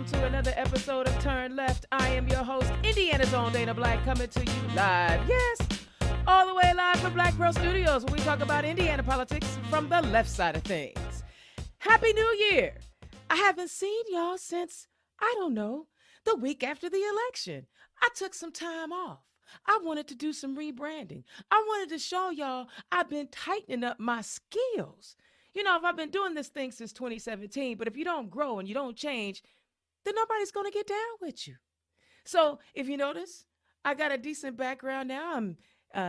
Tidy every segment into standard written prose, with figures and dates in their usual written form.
welcome to another episode of Turn Left. I am your host, Indiana's own Dana Black, coming to you live, yes, all the way live from Black Pearl Studios, where we talk about Indiana politics from the left side of things. Happy New Year! I haven't seen y'all since, I don't know, the week after the election. I took some time off. I wanted to do some rebranding. I wanted to show y'all I've been tightening up my skills. You know, if I've been doing this thing since 2017, but if you don't grow and you don't change, then nobody's going to get down with you. So if you notice, I got a decent background now. I'm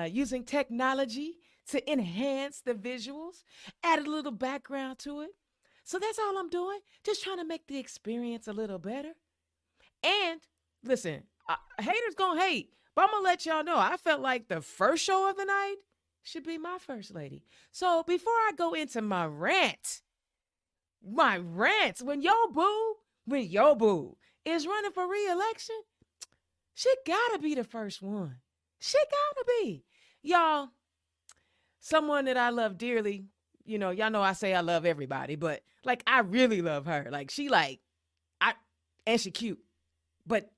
using technology to enhance the visuals, add a little background to it. So that's all I'm doing, just trying to make the experience a little better. And listen, haters going to hate, but I'm going to let y'all know, I felt like the first show of the night should be my first lady. So before I go into my rants, when your boo is running for re-election, she gotta be the first one. She gotta be. Y'all, someone that I love dearly, you know, y'all know I say I love everybody, but like I really love her. Like she and she cute, but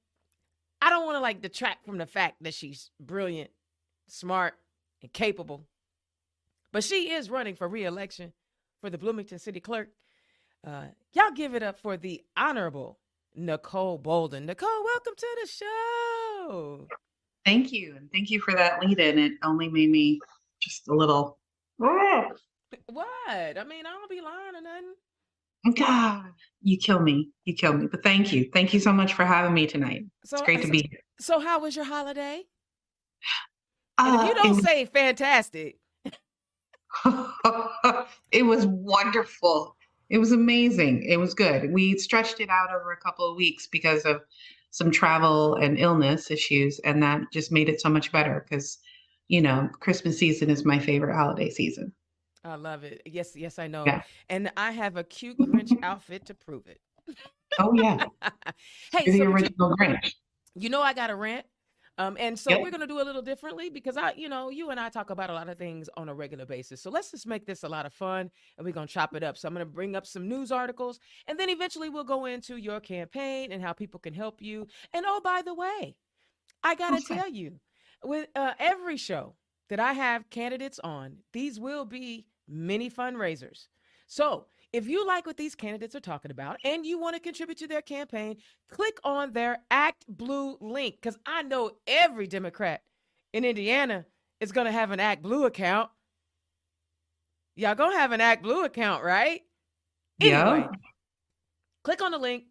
I don't want to like detract from the fact that she's brilliant, smart, and capable. But she is running for re-election for the Bloomington City Clerk. Y'all give it up for the Honorable Nicole Bolden. Nicole, welcome to the show. Thank you. And thank you for that lead in. It only made me just a little. What? I mean, I don't be lying or nothing. God, you kill me. You kill me. But thank you. Thank you so much for having me tonight. It's great to be here. So how was your holiday? And if you don't say fantastic. It was wonderful. It was amazing. It was good. We stretched it out over a couple of weeks because of some travel and illness issues. And that just made it so much better because, you know, Christmas season is my favorite holiday season. I love it. Yes, I know. Yeah. And I have a cute Grinch outfit to prove it. Oh, yeah. Hey, you're the original Grinch. You know I got a rant. And so Yep. we're going to do a little differently because you and I talk about a lot of things on a regular basis. So let's just make this a lot of fun and we're going to chop it up. So I'm going to bring up some news articles and then eventually we'll go into your campaign and how people can help you. And oh, by the way, I got to tell you, with every show that I have candidates on, these will be mini fundraisers. So if you like what these candidates are talking about and you want to contribute to their campaign, click on their Act Blue link because I know every Democrat in Indiana is going to have an Act Blue account. Y'all going to have an Act Blue account, right? Yeah. Anyway, click on the link,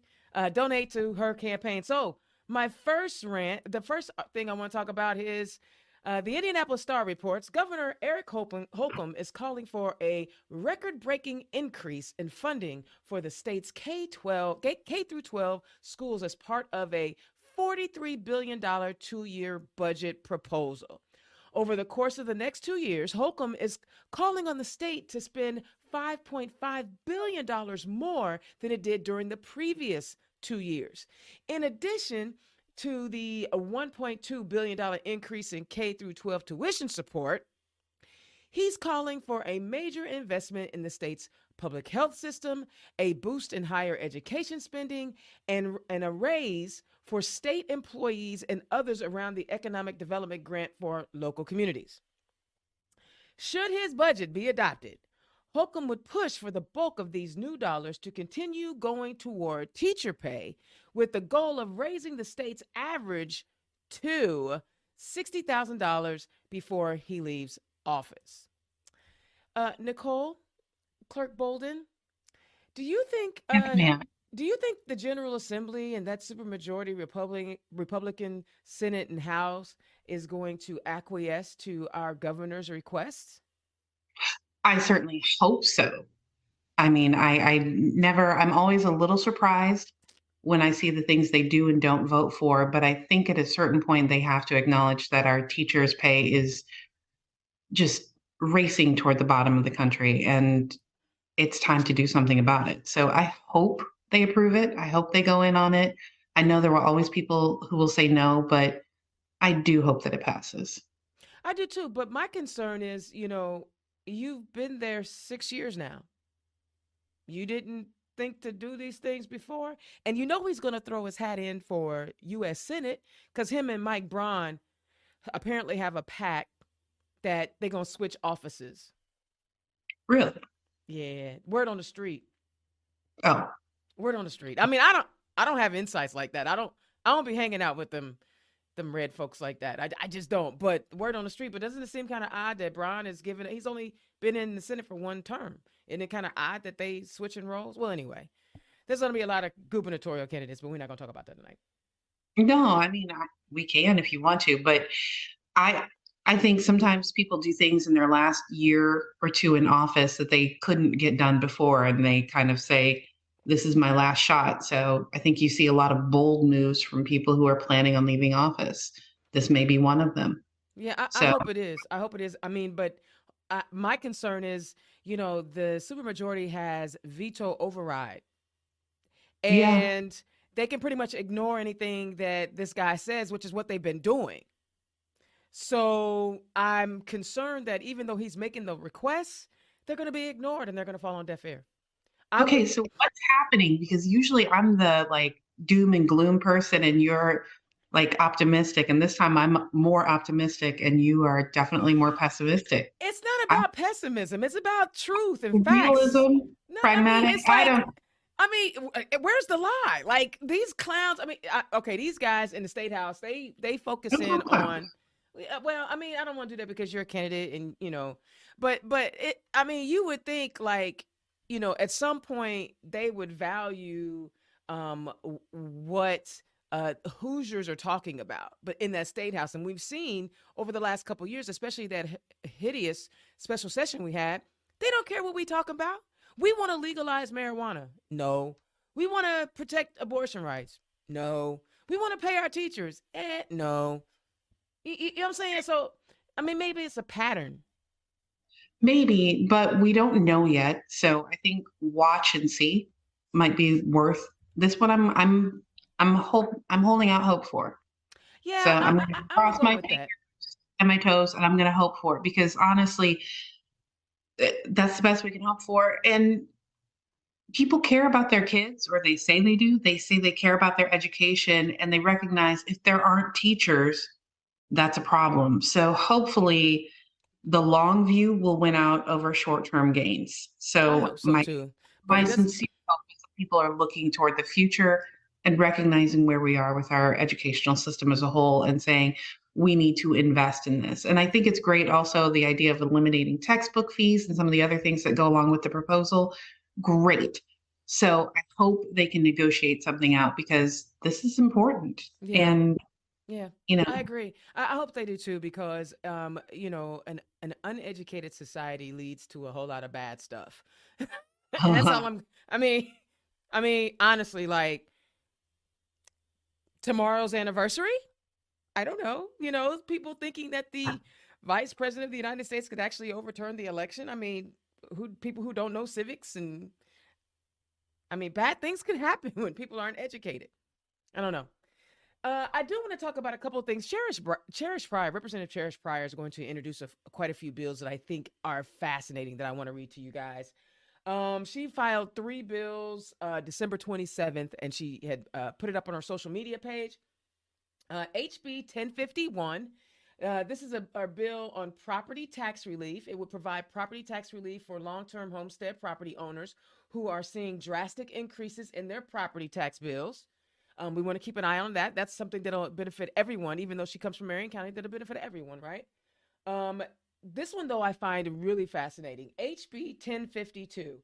donate to her campaign. So my first rant, the first thing I want to talk about is the Indianapolis Star reports Governor Eric Holcomb is calling for a record-breaking increase in funding for the state's K through 12 schools as part of a $43 billion two-year budget proposal. Over the course of the next 2 years, Holcomb is calling on the state to spend $5.5 billion more than it did during the previous 2 years. In addition to the $1.2 billion increase in K through 12 tuition support, he's calling for a major investment in the state's public health system, a boost in higher education spending, and a raise for state employees and others around the economic development grant for local communities. Should his budget be adopted, Holcomb would push for the bulk of these new dollars to continue going toward teacher pay with the goal of raising the state's average to $60,000 before he leaves office. Nicole, Clerk Bolden, do you think the General Assembly and that supermajority Republican Senate and House is going to acquiesce to our governor's requests? I certainly hope so. I mean, I'm always a little surprised when I see the things they do and don't vote for, but I think at a certain point they have to acknowledge that our teachers' pay is just racing toward the bottom of the country and it's time to do something about it. So I hope they approve it. I hope they go in on it. I know there will always people who will say no, but I do hope that it passes. I do too, but my concern is, you've been there 6 years now. You didn't think to do these things before. And you know he's going to throw his hat in for U.S. Senate because him and Mike Braun apparently have a pact that they're going to switch offices. Really? Yeah, word on the street. Oh, Word on the street. I mean, I don't have insights like that. I don't be hanging out with them red folks like that. I just don't. But word on the street. But doesn't it seem kind of odd that Braun is given? He's only been in the Senate for one term. Isn't it kind of odd that they switching roles? Well, anyway, there's going to be a lot of gubernatorial candidates, but we're not going to talk about that tonight. no, I mean, we can if you want to, but I I think sometimes people do things in their last year or two in office that they couldn't get done before, and they kind of say, "This is my last shot." So I think you see a lot of bold moves from people who are planning on leaving office. This may be one of them. Yeah, I So hope it is. I hope it is. I mean, but my concern is, the supermajority has veto override, yeah. and they can pretty much ignore anything that this guy says, which is what they've been doing. So I'm concerned that even though he's making the requests, they're going to be ignored and they're going to fall on deaf ear. I Okay, would, so what's happening? Because usually I'm the like doom and gloom person and you're like optimistic, and this time I'm more optimistic and you are definitely more pessimistic. it's not I about pessimism. It's about truth and facts. realism, No, I mean, pragmatic. it's I like, don't. where's the lie? Like these clowns. I mean, okay, these guys in the state house, they focus Don't in look clowns. on. Well, I mean, I don't want to do that because you're a candidate, and but it. I mean, you would think like, at some point they would value what Hoosiers are talking about, but in that state house, and we've seen over the last couple of years, especially that hideous special session we had, they don't care what we talk about. We want to legalize marijuana. No. We want to protect abortion rights. No. We want to pay our teachers. No. You know what I'm saying? So, I mean, maybe it's a pattern. Maybe, but we don't know yet. So I think watch and see might be worth this. What I'm holding out hope for. So Yeah, I'm going to I'm gonna cross go my with fingers that. and my toes, and I'm going to hope for it because honestly, that's the best we can hope for. And people care about their kids, or they say they do. They say they care about their education, and they recognize if there aren't teachers, that's a problem. So hopefully, the long view will win out over short-term gains. I So hope so too. But my it doesn't. sincere hope is that people are looking toward the future and recognizing where we are with our educational system as a whole and saying we need to invest in this. And I think it's great also the idea of eliminating textbook fees and some of the other things that go along with the proposal. Great. So I hope they can negotiate something out because this is important. Yeah. And, Yeah, you know, I agree. I hope they do too because an uneducated society leads to a whole lot of bad stuff. And that's all I'm I mean honestly like tomorrow's anniversary? I don't know. People thinking that the vice president of the United States could actually overturn the election. I mean, who people who don't know civics and I mean bad things can happen when people aren't educated. I don't know. I do want to talk about a couple of things. Cherish Pryor, Representative Cherish Pryor, is going to introduce quite a few bills that I think are fascinating that I want to read to you guys. She filed three bills December 27th, and she had put it up on her social media page. HB 1051. This is a bill on property tax relief. It would provide property tax relief for long term homestead property owners who are seeing drastic increases in their property tax bills. We want to keep an eye on that. That's something that'll benefit everyone, even though she comes from Marion County, that'll benefit everyone, right? Um, this one, though, I find really fascinating. HB 1052,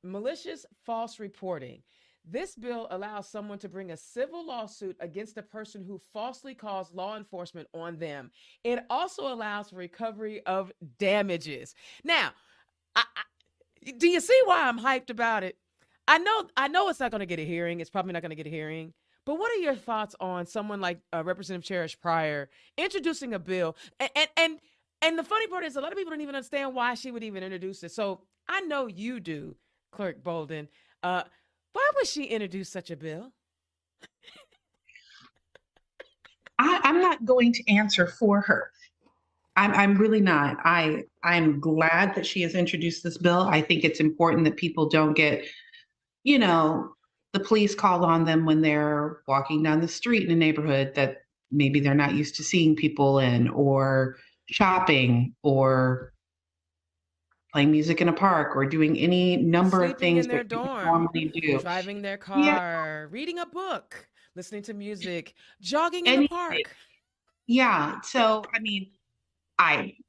malicious false reporting. This bill allows someone to bring a civil lawsuit against a person who falsely calls law enforcement on them. It also allows for recovery of damages. Now, do you see why I'm hyped about it? I know it's not going to get a hearing. It's probably not going to get a hearing. But what are your thoughts on someone like Representative Cherish Pryor introducing a bill? And the funny part is, a lot of people don't even understand why she would even introduce it. So I know you do, Clerk Bolden. Why would she introduce such a bill? I'm not going to answer for her. I'm really not. I'm glad that she has introduced this bill. I think it's important that people don't get, you know, the police called on them when they're walking down the street in a neighborhood that maybe they're not used to seeing people in, or shopping, or playing music in a park, or doing any number of Sleeping things in that their you would dorm, normally do. driving their Yeah, car, reading a book, listening to music, jogging in the anything. park. Yeah. So, I mean,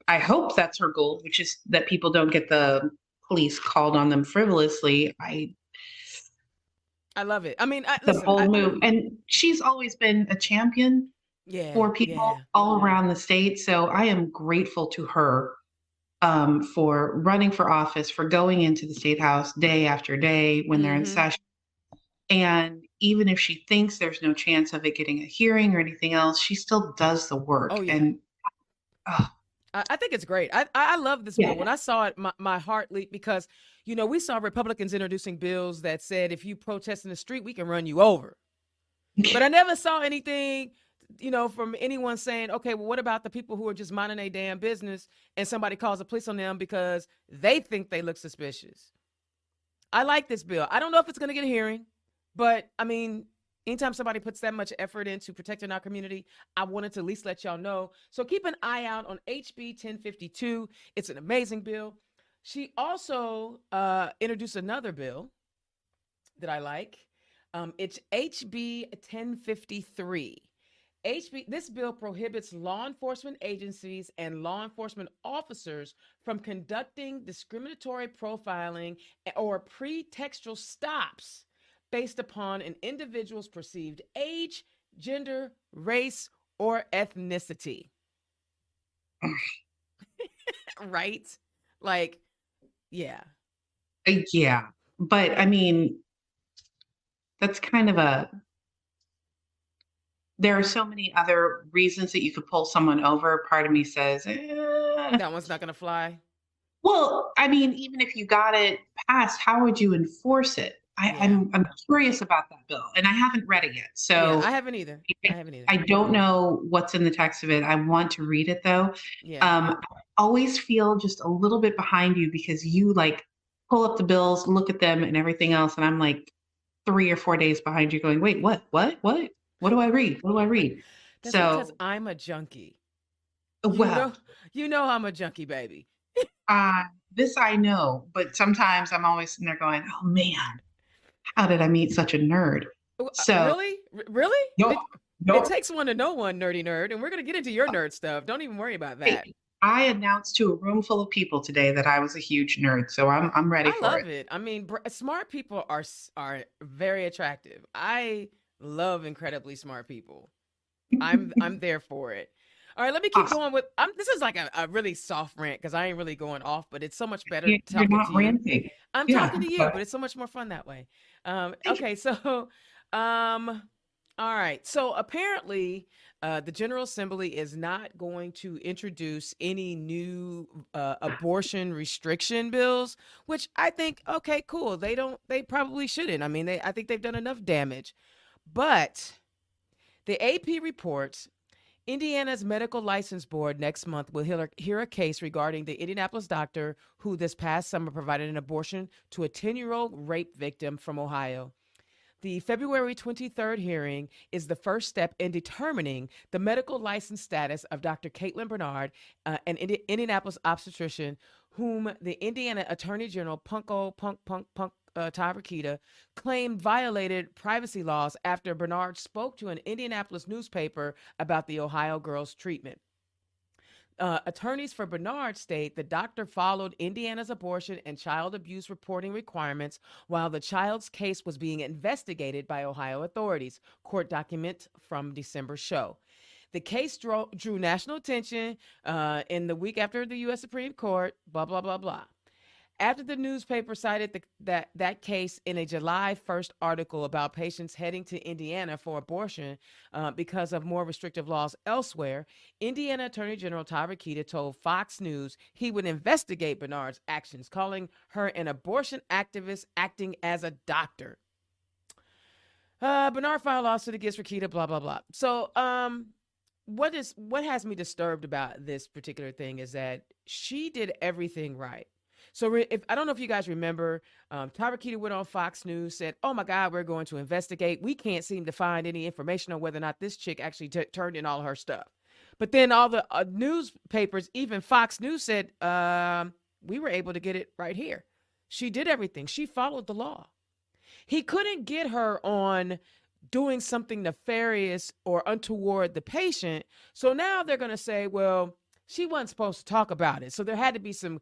I hope that's her goal, which is that people don't get the police called on them frivolously. I I love it. I mean, The listen, bold move, and she's always been a champion yeah, for people yeah. all around the state. So I am grateful to her for running for office, for going into the state house day after day when they're in Mm-hmm. session. And even if she thinks there's no chance of it getting a hearing or anything else, she still does the work. Oh yeah. And oh, I think it's great. I love this bill. yeah, When I saw it, my heart leaped because, we saw Republicans introducing bills that said if you protest in the street, we can run you over. But I never saw anything, from anyone saying, okay, well, what about the people who are just minding their damn business and somebody calls the police on them because they think they look suspicious? I like this bill. I don't know if it's going to get a hearing, but I mean, anytime somebody puts that much effort into protecting our community, I wanted to at least let y'all know. So keep an eye out on HB 1052. It's an amazing bill. She also introduced another bill that I like. It's HB 1053. This bill prohibits law enforcement agencies and law enforcement officers from conducting discriminatory profiling or pretextual stops based upon an individual's perceived age, gender, race, or ethnicity. Right? Like, yeah. yeah. But I mean, that's kind of a there are so many other reasons that you could pull someone over. Part of me says, That one's not going to fly. well, I mean, even if you got it passed, how would you enforce it? Yeah. I'm curious about that bill, and I haven't read it yet. Yeah, So I haven't either. I I, haven't either. I don't know what's in the text of it. I want to read it though. Yeah. I always feel just a little bit behind you because you like pull up the bills, look at them, and everything else, and I'm like 3 or 4 days behind you, going, "Wait, what? What do I read? What do I read?" That's because So, I'm a junkie. You well, know, you know I'm a junkie, baby. uh, this I know, but sometimes I'm always sitting there going, "Oh man, how did I meet such a nerd?" So, Really? Really? nope, It nope. takes one to know one, nerdy nerd, and we're gonna get into your nerd stuff. Don't even worry about Hey, that. I announced to a room full of people today that I was a huge nerd, so I'm ready I for love it. it. I mean, smart people are very attractive. I love incredibly smart people. I'm there for it. All right, let me keep Awesome. going with. This is like a really soft rant because I ain't really going off, but it's so much better You're talking not to you. ranting. I'm Yeah, talking to you, but but it's so much more fun that way. thank you. Okay, so, um, all right. So apparently, the General Assembly is not going to introduce any new abortion restriction bills, which I think, okay, cool. They don't. They probably shouldn't. I mean, I think they've done enough damage. But the AP reports Indiana's Medical License Board next month will hear a case regarding the Indianapolis doctor who this past summer provided an abortion to a 10-year-old rape victim from Ohio. The February 23rd hearing is the first step in determining the medical license status of Dr. Caitlin Bernard, an Indianapolis obstetrician whom the Indiana Attorney General Ty Rakita claimed violated privacy laws after Bernard spoke to an Indianapolis newspaper about the Ohio girl's treatment. Attorneys for Bernard state the doctor followed Indiana's abortion and child abuse reporting requirements while the child's case was being investigated by Ohio authorities, court documents from December show. The case drew national attention in the week after the U.S. Supreme Court, blah, blah, blah, blah. After the newspaper cited that case in a July 1st article about patients heading to Indiana for abortion because of more restrictive laws elsewhere, Indiana Attorney General Ty Rakita told Fox News he would investigate Bernard's actions, calling her an abortion activist acting as a doctor. Bernard filed a lawsuit against Rakita, blah, blah, blah. So, what has me disturbed about this particular thing is that she did everything right. So if I don't know if you guys remember, Tyra Keeter went on Fox News, said, "Oh my God, we're going to investigate. We can't seem to find any information on whether or not this chick actually turned in all her stuff." But then all the newspapers, even Fox News, said, "We were able to get it right here. She did everything. She followed the law." He couldn't get her on doing something nefarious or untoward the patient. So now they're going to say, well, she wasn't supposed to talk about it. So there had to be some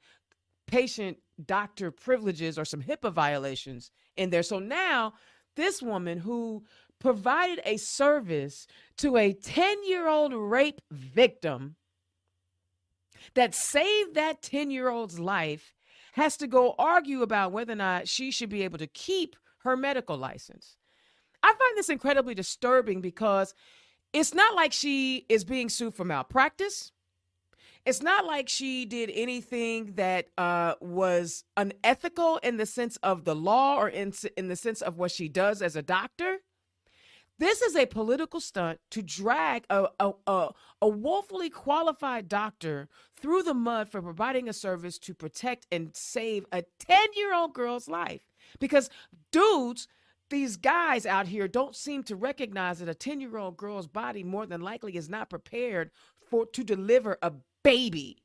patient doctor privileges or some HIPAA violations in there. So now this woman who provided a service to a 10-year-old rape victim that saved that 10-year-old's life has to go argue about whether or not she should be able to keep her medical license. I find this incredibly disturbing because it's not like she is being sued for malpractice. It's not like she did anything that was unethical in the sense of the law or in the sense of what she does as a doctor. This is a political stunt to drag a woefully qualified doctor through the mud for providing a service to protect and save a 10-year-old girl's life. Because dudes, these guys out here don't seem to recognize that a 10-year-old girl's body more than likely is not prepared to deliver a baby,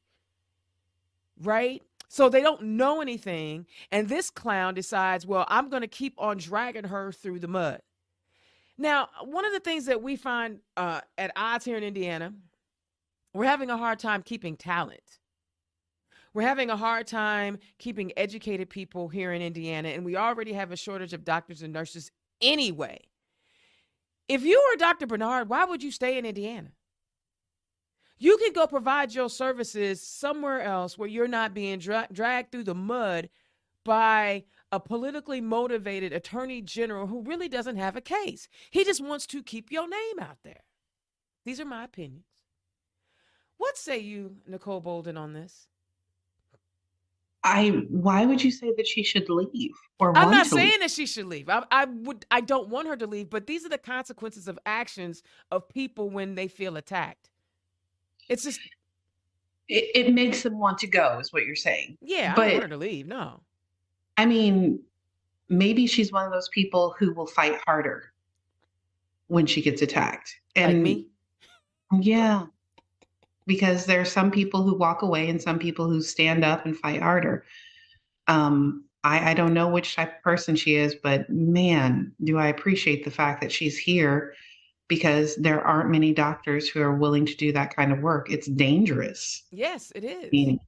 right? So they don't know anything, and this clown decides, well, I'm going to keep on dragging her through the mud. Now, one of the things that we find at odds here in Indiana, we're having a hard time keeping talent. We're having a hard time keeping educated people here in Indiana, and we already have a shortage of doctors and nurses anyway. If you were Dr. Bernard, why would you stay in Indiana? You can go provide your services somewhere else where you're not being dragged through the mud by a politically motivated attorney general who really doesn't have a case. He just wants to keep your name out there. These are my opinions. What say you, Nicole Bolden, on this? Why would you say that she should leave or I'm want not to leave? saying that she should leave. I don't want her to leave, but these are the consequences of actions of people when they feel attacked. It's just, It makes them want to go, is what you're saying. yeah, I don't want But her to leave. No. I mean, maybe she's one of those people who will fight harder when she gets attacked. Like And me? yeah, because there are some people who walk away and some people who stand up and fight harder. I don't know which type of person she is, but man, do I appreciate the fact that she's here because there aren't many doctors who are willing to do that kind of work. It's dangerous. Yes, it I is. mean,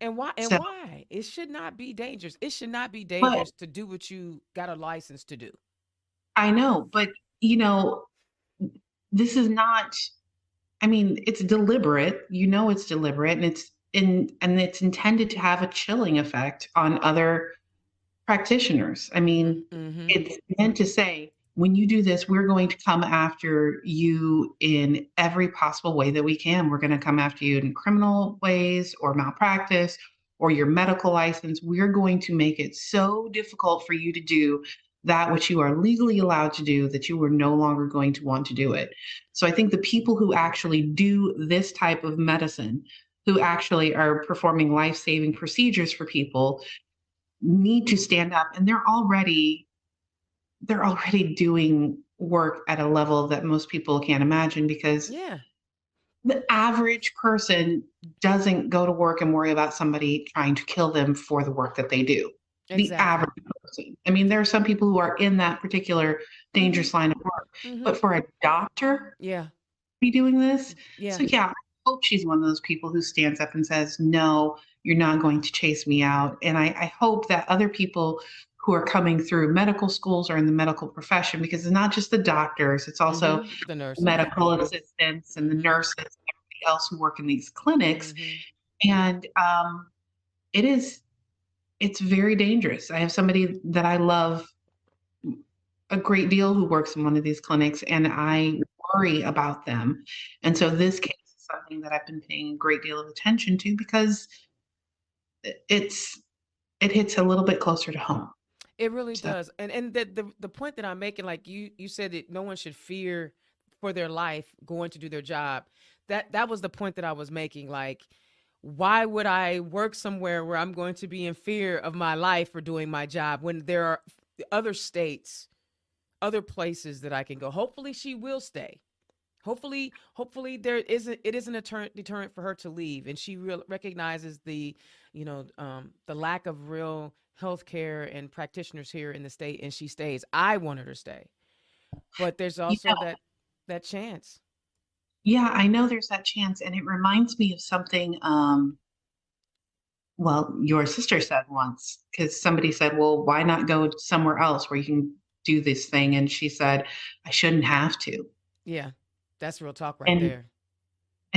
And why? And so, why? It should not be dangerous. It should not be but dangerous to do what you got a license to do. I know, but you know, this is not, I mean, it's deliberate. You know, it's deliberate and it's intended to have a chilling effect on other practitioners. I Mm-hmm. mean, Mm-hmm. it's meant to say, when you do this, we're going to come after you in every possible way that we can. We're going to come after you in criminal ways or malpractice or your medical license. We're going to make it so difficult for you to do that which you are legally allowed to do that you are no longer going to want to do it. So I think the people who actually do this type of medicine, who actually are performing life saving procedures for people, need to stand up, and they're already doing work at a level that most people can't imagine because Yeah, the average person doesn't go to work and worry about somebody trying to kill them for the work that they do. The exactly. average person. I mean, there are some people who are in that particular Mm-hmm. dangerous line of work, Mm-hmm. but for a doctor Yeah. be doing this. Yeah. So yeah, I hope she's one of those people who stands up and says, "No, you're not going to chase me out." And I hope that other people who are coming through medical schools or in the medical profession, because it's not just the doctors, it's also Mm-hmm. The nurses. medical assistants and the Mm-hmm. nurses and everybody else who work in these clinics. Mm-hmm. And it is it's very dangerous. I have somebody that I love a great deal who works in one of these clinics, and I worry about them. And so this case is something that I've been paying a great deal of attention to because it's it hits a little bit closer to home. It really So does. And the point that I'm making, like you said that no one should fear for their life going to do their job. That was the point that I was making. Like, why would I work somewhere where I'm going to be in fear of my life for doing my job when there are other states, other places that I can go? Hopefully she will stay. Hopefully it isn't a deterrent for her to leave, and she recognizes the lack of real healthcare and practitioners here in the state, and she stays. I want her to stay, but there's You also know, that chance. yeah, I know there's that chance, and it reminds me of something. Well, your sister said once, because somebody said, "Well, why not go somewhere else where you can do this thing?" And she said, "I shouldn't have to." Yeah, that's real talk right And there.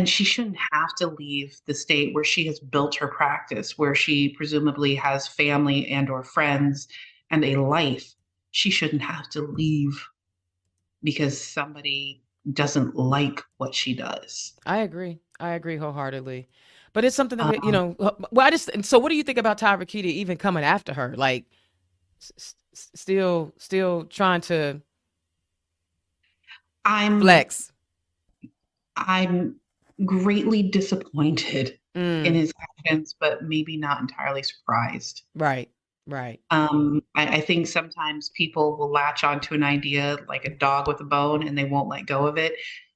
she shouldn't have to leave the state where she has built her practice, where she presumably has family and or friends and a life. She shouldn't have to leave because somebody doesn't like what she does. I agree. I agree wholeheartedly. But it's something that Um, well, I just, and so what do you think about Tyra Keita even coming after her? Like, still trying to I'm flex. I'm greatly disappointed in Mm, his actions, but maybe not entirely surprised. right, right. I think sometimes people will latch onto an idea like a dog with a bone and they won't let go of it,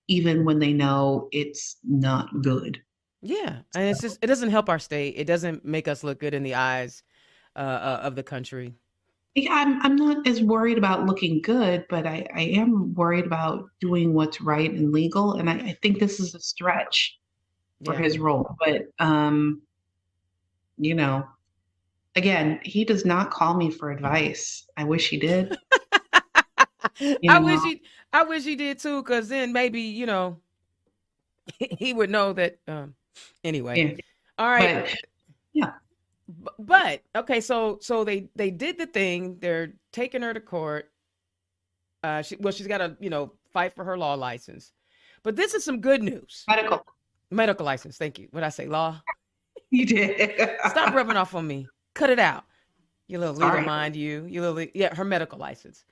even when they know it's not good. Yeah, and it's just, it doesn't help our state. It doesn't make us look good in the eyes of the country. Yeah, I'm not as worried about looking good, but I am worried about doing what's right and legal. And I think this is a stretch for Yeah. his role. But you know, again, he does not call me for advice. I wish he did, I you wish know. he I wish he did too, because then maybe, he would know that. Anyway, Yeah. all right. But yeah, But okay, so they did the thing. They're taking her to court. She's got to fight for her law license. But this is some good news. medical. Medical license. Thank you. What I say? Law. You did. Stop rubbing off on me. Cut it out. You little legal Sorry. mind. You little, yeah. Her medical license.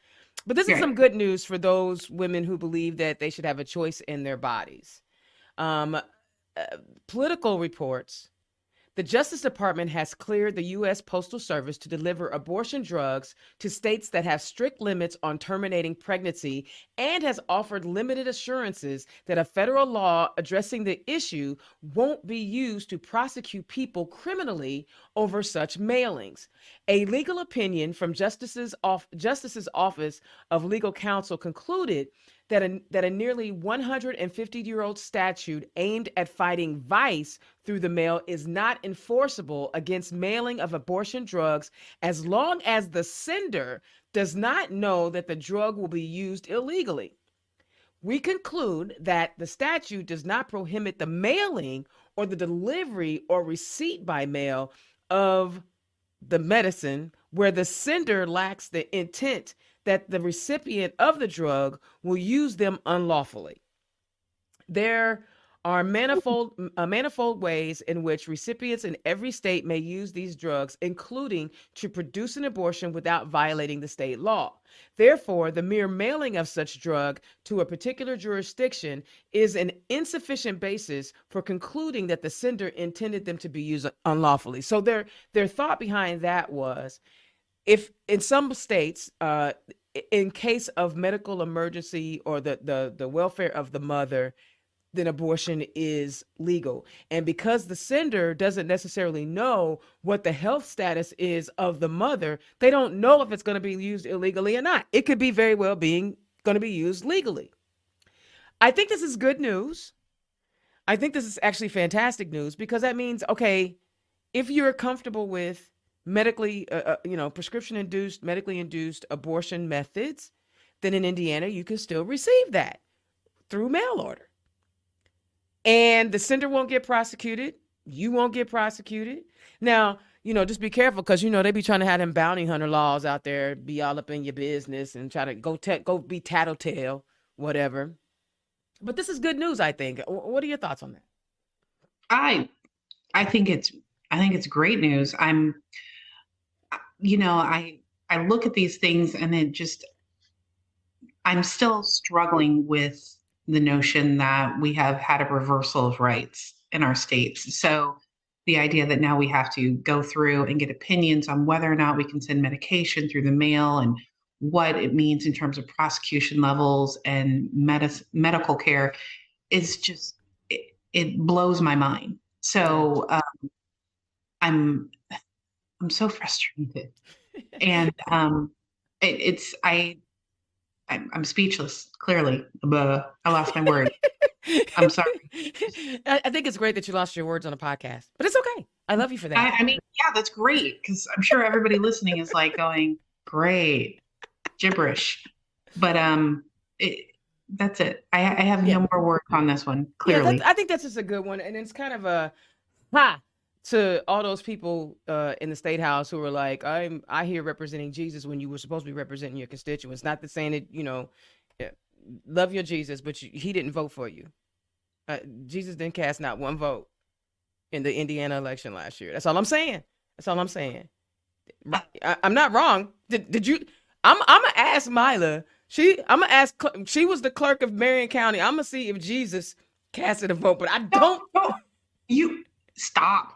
But this is Right. some good news for those women who believe that they should have a choice in their bodies. Um, Political reports, the Justice Department has cleared the U.S. Postal Service to deliver abortion drugs to states that have strict limits on terminating pregnancy, and has offered limited assurances that a federal law addressing the issue won't be used to prosecute people criminally over such mailings. A legal opinion from Justice's Office of Legal Counsel concluded that a nearly 150-year-old statute aimed at fighting vice through the mail is not enforceable against mailing of abortion drugs as long as the sender does not know that the drug will be used illegally. We conclude that the statute does not prohibit the mailing or the delivery or receipt by mail of the medicine where the sender lacks the intent that the recipient of the drug will use them unlawfully. There are manifold ways in which recipients in every state may use these drugs, including to produce an abortion without violating the state law. Therefore, the mere mailing of such drug to a particular jurisdiction is an insufficient basis for concluding that the sender intended them to be used unlawfully. So their thought behind that was, if in some states, in case of medical emergency or the welfare of the mother, then abortion is legal. And because the sender doesn't necessarily know what the health status is of the mother, they don't know if it's going to be used illegally or not. It could be very well being going to be used legally. I think this is good news. I think this is actually fantastic news, because that means, okay, if you're comfortable with prescription induced, medically induced abortion methods, then in Indiana, you can still receive that through mail order. And the sender won't get prosecuted. You won't get prosecuted. Now, just be careful, because they be trying to have them bounty hunter laws out there, be all up in your business and try to go be tattletale, whatever. But this is good news, I think. What are your thoughts on that? I I think it's great news. I look at these things and I'm still struggling with the notion that we have had a reversal of rights in our states. So the idea that now we have to go through and get opinions on whether or not we can send medication through the mail and what it means in terms of prosecution levels and medical care is just it blows my mind. Yeah. So I'm I'm so frustrated, and it's I'm speechless. Clearly, I lost my word. I'm sorry. I think it's great that you lost your words on a podcast, but it's okay. I love you for that. I mean, yeah, that's great because I'm sure everybody listening is like going, "Great, gibberish," but it, that's it. I have Yeah. no more work on this one. Yeah, Clearly, I think that's just a good one. And it's kind of a ha to all those people in the state house who were like, I here representing Jesus when you were supposed to be representing your constituents. Not the saying that, yeah, love your Jesus, but he didn't vote for you. Jesus didn't cast not one vote in the Indiana election last year. That's all I'm saying. That's all I'm saying. I'm not wrong. Did you? I'm gonna ask Mila. I'm gonna ask. She was the clerk of Marion County. I'm gonna see if Jesus casted a vote, but I no, don't. no, you stop,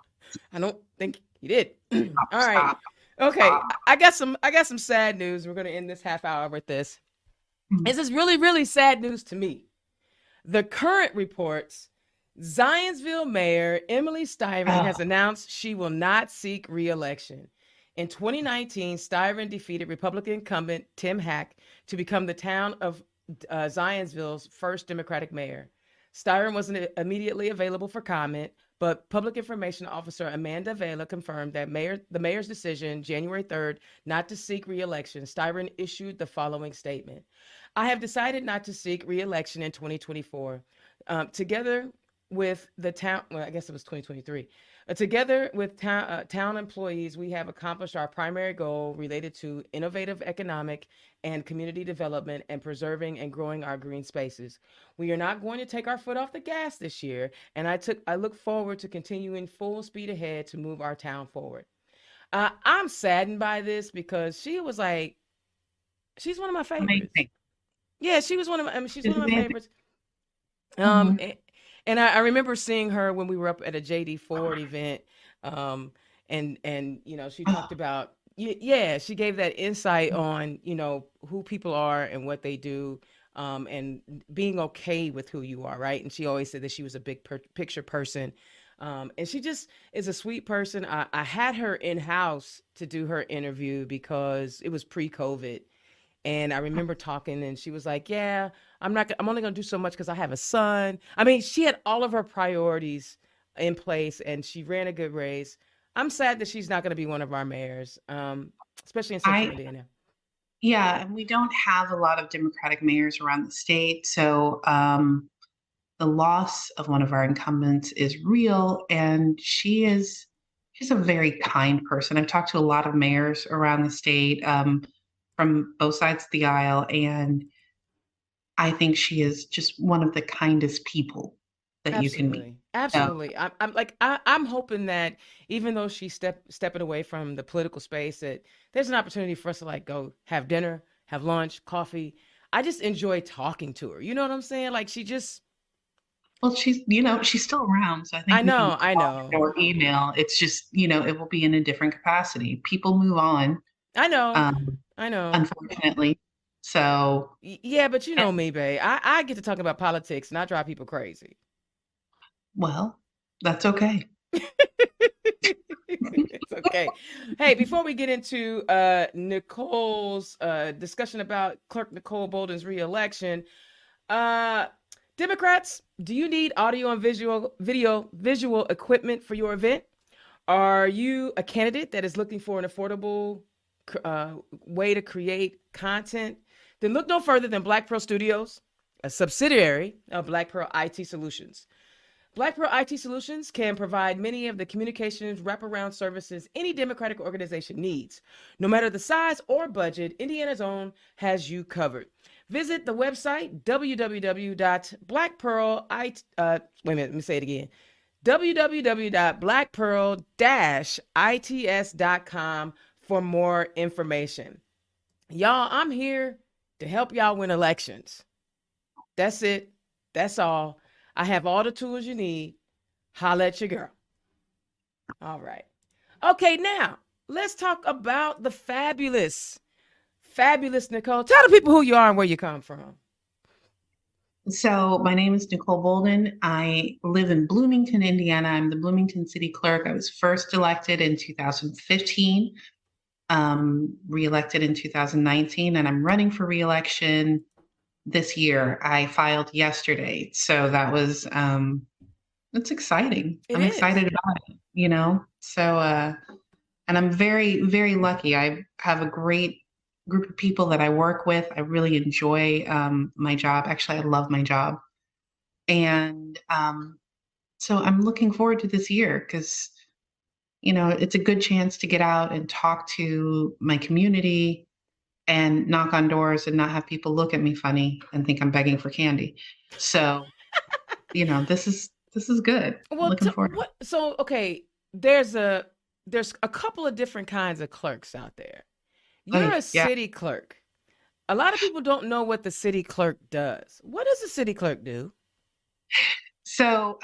I don't think he did. All stop, right. stop, Okay. stop. I got some. I got some sad news. We're gonna end this half hour with this. Mhm. This is really, really sad news to me. The current reports Zionsville Mayor Emily Stiron Oh, has announced she will not seek re-election. In 2019, Stiron defeated Republican incumbent Tim Hack to become the town of Zionsville's first Democratic mayor. Stiron wasn't immediately available for comment, but Public Information Officer Amanda Vela confirmed that the mayor's decision, January 3rd, not to seek re-election. Stiron issued the following statement. I have decided not to seek re-election in 2024. Together with the town, well, I guess it was 2023. Together with town employees, we have accomplished our primary goal related to innovative economic and community development and preserving and growing our green spaces. We are not going to take our foot off the gas this year, and I look forward to continuing full speed ahead to move our town forward. I'm saddened by this because she was like, she's one of my favorites. amazing. Yeah, she was one of my, I mean, she's one It's of my amazing. favorites. Mhm. And, I remember seeing her when we were up at a JD Ford event. Um, and she talked Oh, about, yeah, she gave that insight on, who people are and what they do. And being okay with who you are, right? And she always said that she was a big picture person. And she just is a sweet person. I had her in house to do her interview because it was pre-COVID, and I remember talking, and she was like, "Yeah, I'm only going to do so much because I have a son." I mean, she had all of her priorities in place, and she ran a good race. I'm sad that she's not going to be one of our mayors, especially in Central I Indiana. yeah, and we don't have a lot of Democratic mayors around the state, so the loss of one of our incumbents is real, and she's a very kind person. I've talked to a lot of mayors around the state from both sides of the aisle, and I think she is just one of the kindest people that you can meet. Absolutely, So, absolutely. I'm like I'm hoping that even though she's stepping away from the political space, that there's an opportunity for us to like go have dinner, have lunch, coffee. I just enjoy talking to her. You know what I'm saying? Like she just, well, she's still around, so I think we can I talk know, or email. It's just, it will be in a different capacity. People move on, I know, um, I know. unfortunately. So, Yeah, but you eh, know me, babe. I get to talk about politics and I drive people crazy. well, that's okay. It's okay. Hey, before we get into Nicole's discussion about Clerk Nicole Bolden's reelection, uh Democrats, do you need audio and visual equipment for your event? Are you a candidate that is looking for an affordable uh, way to create content? Then look no further than Black Pearl Studios, a subsidiary of Black Pearl IT Solutions. Black Pearl IT Solutions can provide many of the communications wraparound services any Democratic organization needs. No matter the size or budget, Indiana's own has you covered. Visit the website www.blackpearl. Wait a minute, let me say it again. www.blackpearl-its.com for more information. Y'all, I'm here to help y'all win elections. That's it. That's all. I have all the tools you need. Holla at your girl. All right. Okay, now let's talk about the fabulous Nicole. Tell the people who you are and where you come from. So, my name is Nicole Bolden. I live in Bloomington, Indiana. I'm the Bloomington City Clerk. I was first elected in 2015, reelected in 2019, and I'm running for reelection this year. I filed yesterday. So, that's exciting. It I'm is. excited about it, you know? And I'm very, very lucky. I have a great group of people that I work with. I really enjoy my job. Actually, I love my job. And so I'm looking forward to this year because, it's a good chance to get out and talk to my community and knock on doors and not have people look at me funny and think I'm begging for candy. So, this is good. Well, Looking forward. what? So, okay, there's a there's a couple of different kinds of clerks out there. You're a Yeah. city clerk. A lot of people don't know what the city clerk does. What does a city clerk do? So,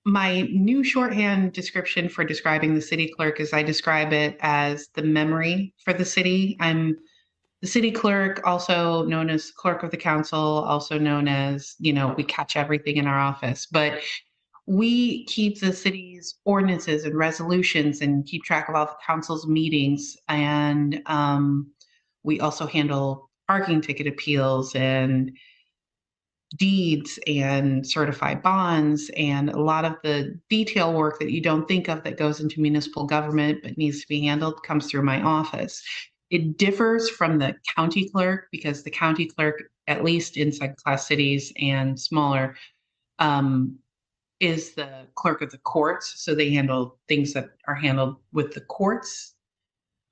my new shorthand description for describing the city clerk is I describe it as the memory for the city. I'm the city clerk, also known as clerk of the council, also known as, we catch everything in our office. But we keep the city's ordinances and resolutions and keep track of all the council's meetings. And we also handle parking ticket appeals and deeds and certified bonds and a lot of the detail work that you don't think of that goes into municipal government but needs to be handled comes through my office. It differs from the county clerk because the county clerk, at least in second class cities and smaller, um, is the clerk of the courts. So they handle things that are handled with the courts,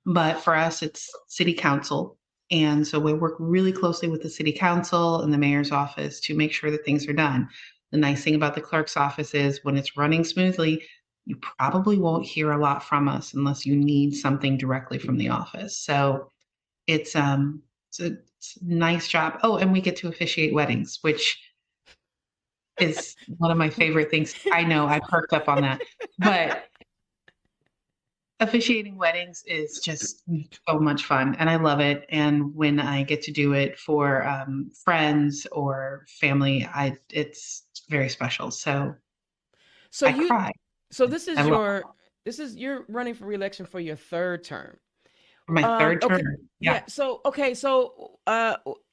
but for us, it's city council. And so we work really closely with the city council and the mayor's office to make sure that things are done. The nice thing about the clerk's office is when it's running smoothly, you probably won't hear a lot from us unless you need something directly from the office. So it's a nice job. Oh, and we get to officiate weddings, which is one of my favorite things. I know I perked up on that. But officiating weddings is just so much fun and I love it. And when I get to do it for friends or family, it's very special. So So I you, cry. so this I is love your, this is you're running for reelection for your third term. for my third Okay, term. Yeah. yeah. So okay, so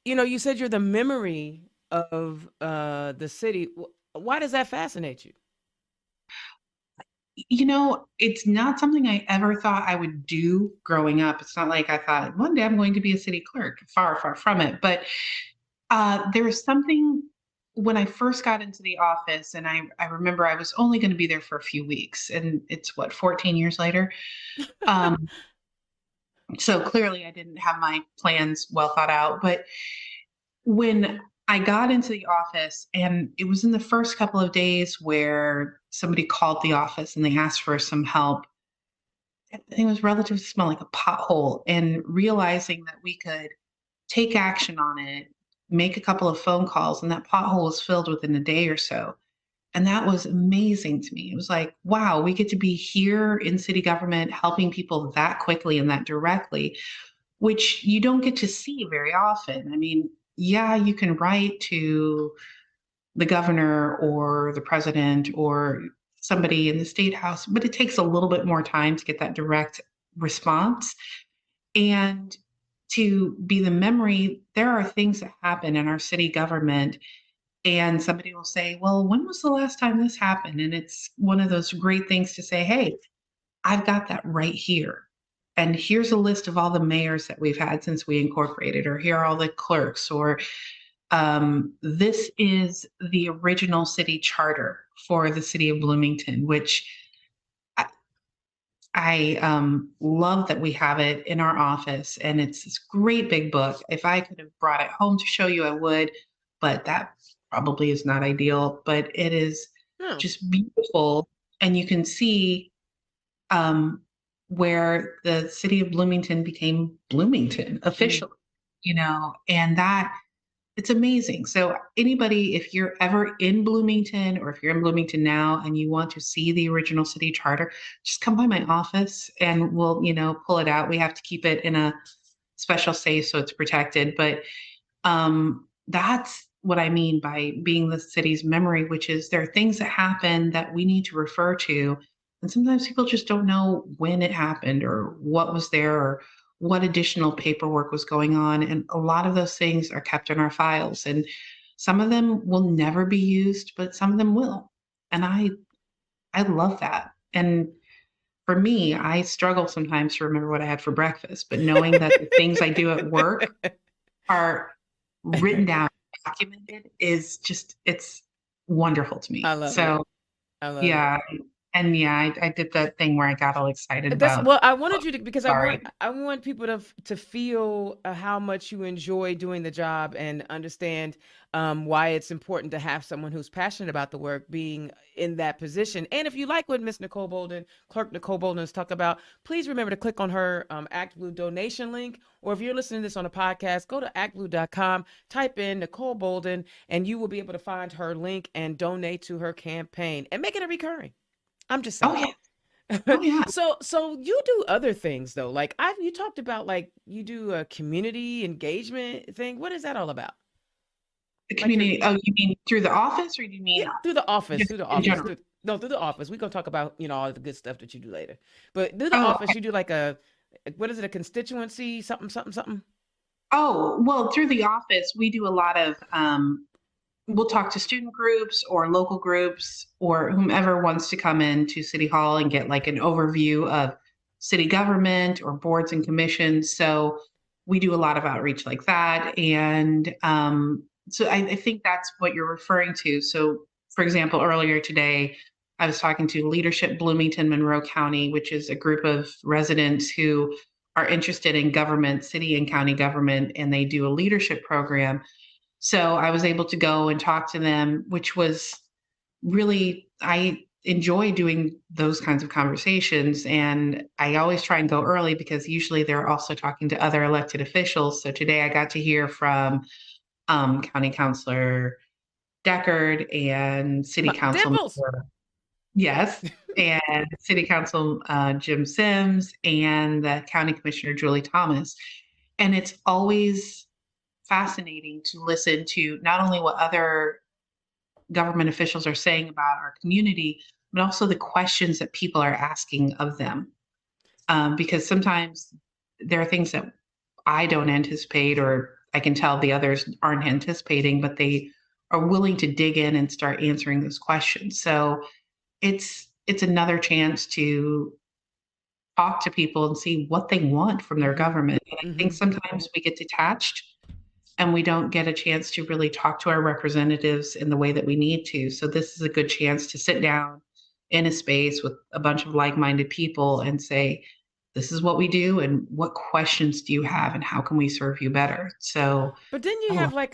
you said you're the memory of the city. Why does that fascinate you? It's not something I ever thought I would do growing up. It's not like I thought one day I'm going to be a city clerk. Far, far from it. But there was something when I first got into the office, and I remember I was only going to be there for a few weeks, and it's what, 14 years later. Um, so clearly I didn't have my plans well thought out. But when I got into the office, and it was in the first couple of days where somebody called the office and they asked for some help. It was relative to smell like a pothole, and realizing that we could take action on it, make a couple of phone calls, and that pothole was filled within a day or so. And that was amazing to me. It was like, wow, we get to be here in city government helping people that quickly and that directly, which you don't get to see very often. I mean, yeah, you can write to the governor or the president or somebody in the state house, but it takes a little bit more time to get that direct response. And to be the memory, there are things that happen in our city government, and somebody will say, well, when was the last time this happened? And it's one of those great things to say, hey, I've got that right here. And here's a list of all the mayors that we've had since we incorporated, or here are all the clerks, or this is the original city charter for the city of Bloomington, which I love that we have it in our office, and it's this great big book. If I could have brought it home to show you, I would, but that probably is not ideal. But it is Hmm. just beautiful, and you can see um, where the city of Bloomington became Bloomington Mm. officially, and that it's amazing. So anybody, if you're ever in Bloomington or if you're in Bloomington now and you want to see the original city charter, just come by my office and we'll, pull it out. We have to keep it in a special safe so it's protected. But that's what I mean by being the city's memory, which is there are things that happen that we need to refer to. And sometimes people just don't know when it happened or what was there or what additional paperwork was going on. And a lot of those things are kept in our files. And some of them will never be used, but some of them will. And I love that. And for me, I struggle sometimes to remember what I had for breakfast, but knowing that the things I do at work are written down, documented is just, it's wonderful to I me. love it. So I love it. yeah. And yeah, I did that thing where I got all excited That's about, well, I wanted you to because sorry. I want people to feel how much you enjoy doing the job and understand why it's important to have someone who's passionate about the work being in that position. And if you like what Miss Nicole Bolden, Clerk Nicole Bolden, has talked about, please remember to click on her Act Blue donation link. Or if you're listening to this on a podcast, go to actblue.com, type in Nicole Bolden, and you will be able to find her link and donate to her campaign and make it a recurring. I'm just Oh saying. yeah. Oh yeah. So you do other things though. Like I you talked about like you do a community engagement thing. What is that all about? The Like you're community. Oh, you mean through the office or do you mean yeah, through the office, just through the in office. general? No, through the office. We're gonna talk about, all the good stuff that you do later. But through the Oh, office, you do like a what is it, a constituency, something, something, something? oh, well, through the office, we do a lot of, we'll talk to student groups or local groups or whomever wants to come in to City Hall and get like an overview of city government or boards and commissions. So we do a lot of outreach like that. And so I think that's what you're referring to. So, for example, earlier today, I was talking to Leadership Bloomington, Monroe County, which is a group of residents who are interested in government, city and county government, and they do a leadership program. So I was able to go and talk to them, which was really, I enjoy doing those kinds of conversations. And I always try and go early because usually they're also talking to other elected officials. So today I got to hear from County Councilor Deckard and City My Council dimples. member, yes, and City Council Jim Sims and the County Commissioner Julie Thomas. And it's always fascinating to listen to not only what other government officials are saying about our community, but also the questions that people are asking of them. Because sometimes there are things that I don't anticipate, or I can tell the others aren't anticipating, but they are willing to dig in and start answering those questions. So it's another chance to talk to people and see what they want from their Mm-hmm. government. And I think Mm-hmm. sometimes we get detached and we don't get a chance to really talk to our representatives in the way that we need to. So this is a good chance to sit down in a space with a bunch of like-minded people and say, this is what we do and what questions do you have and how can we serve you better? So But didn't you I love have like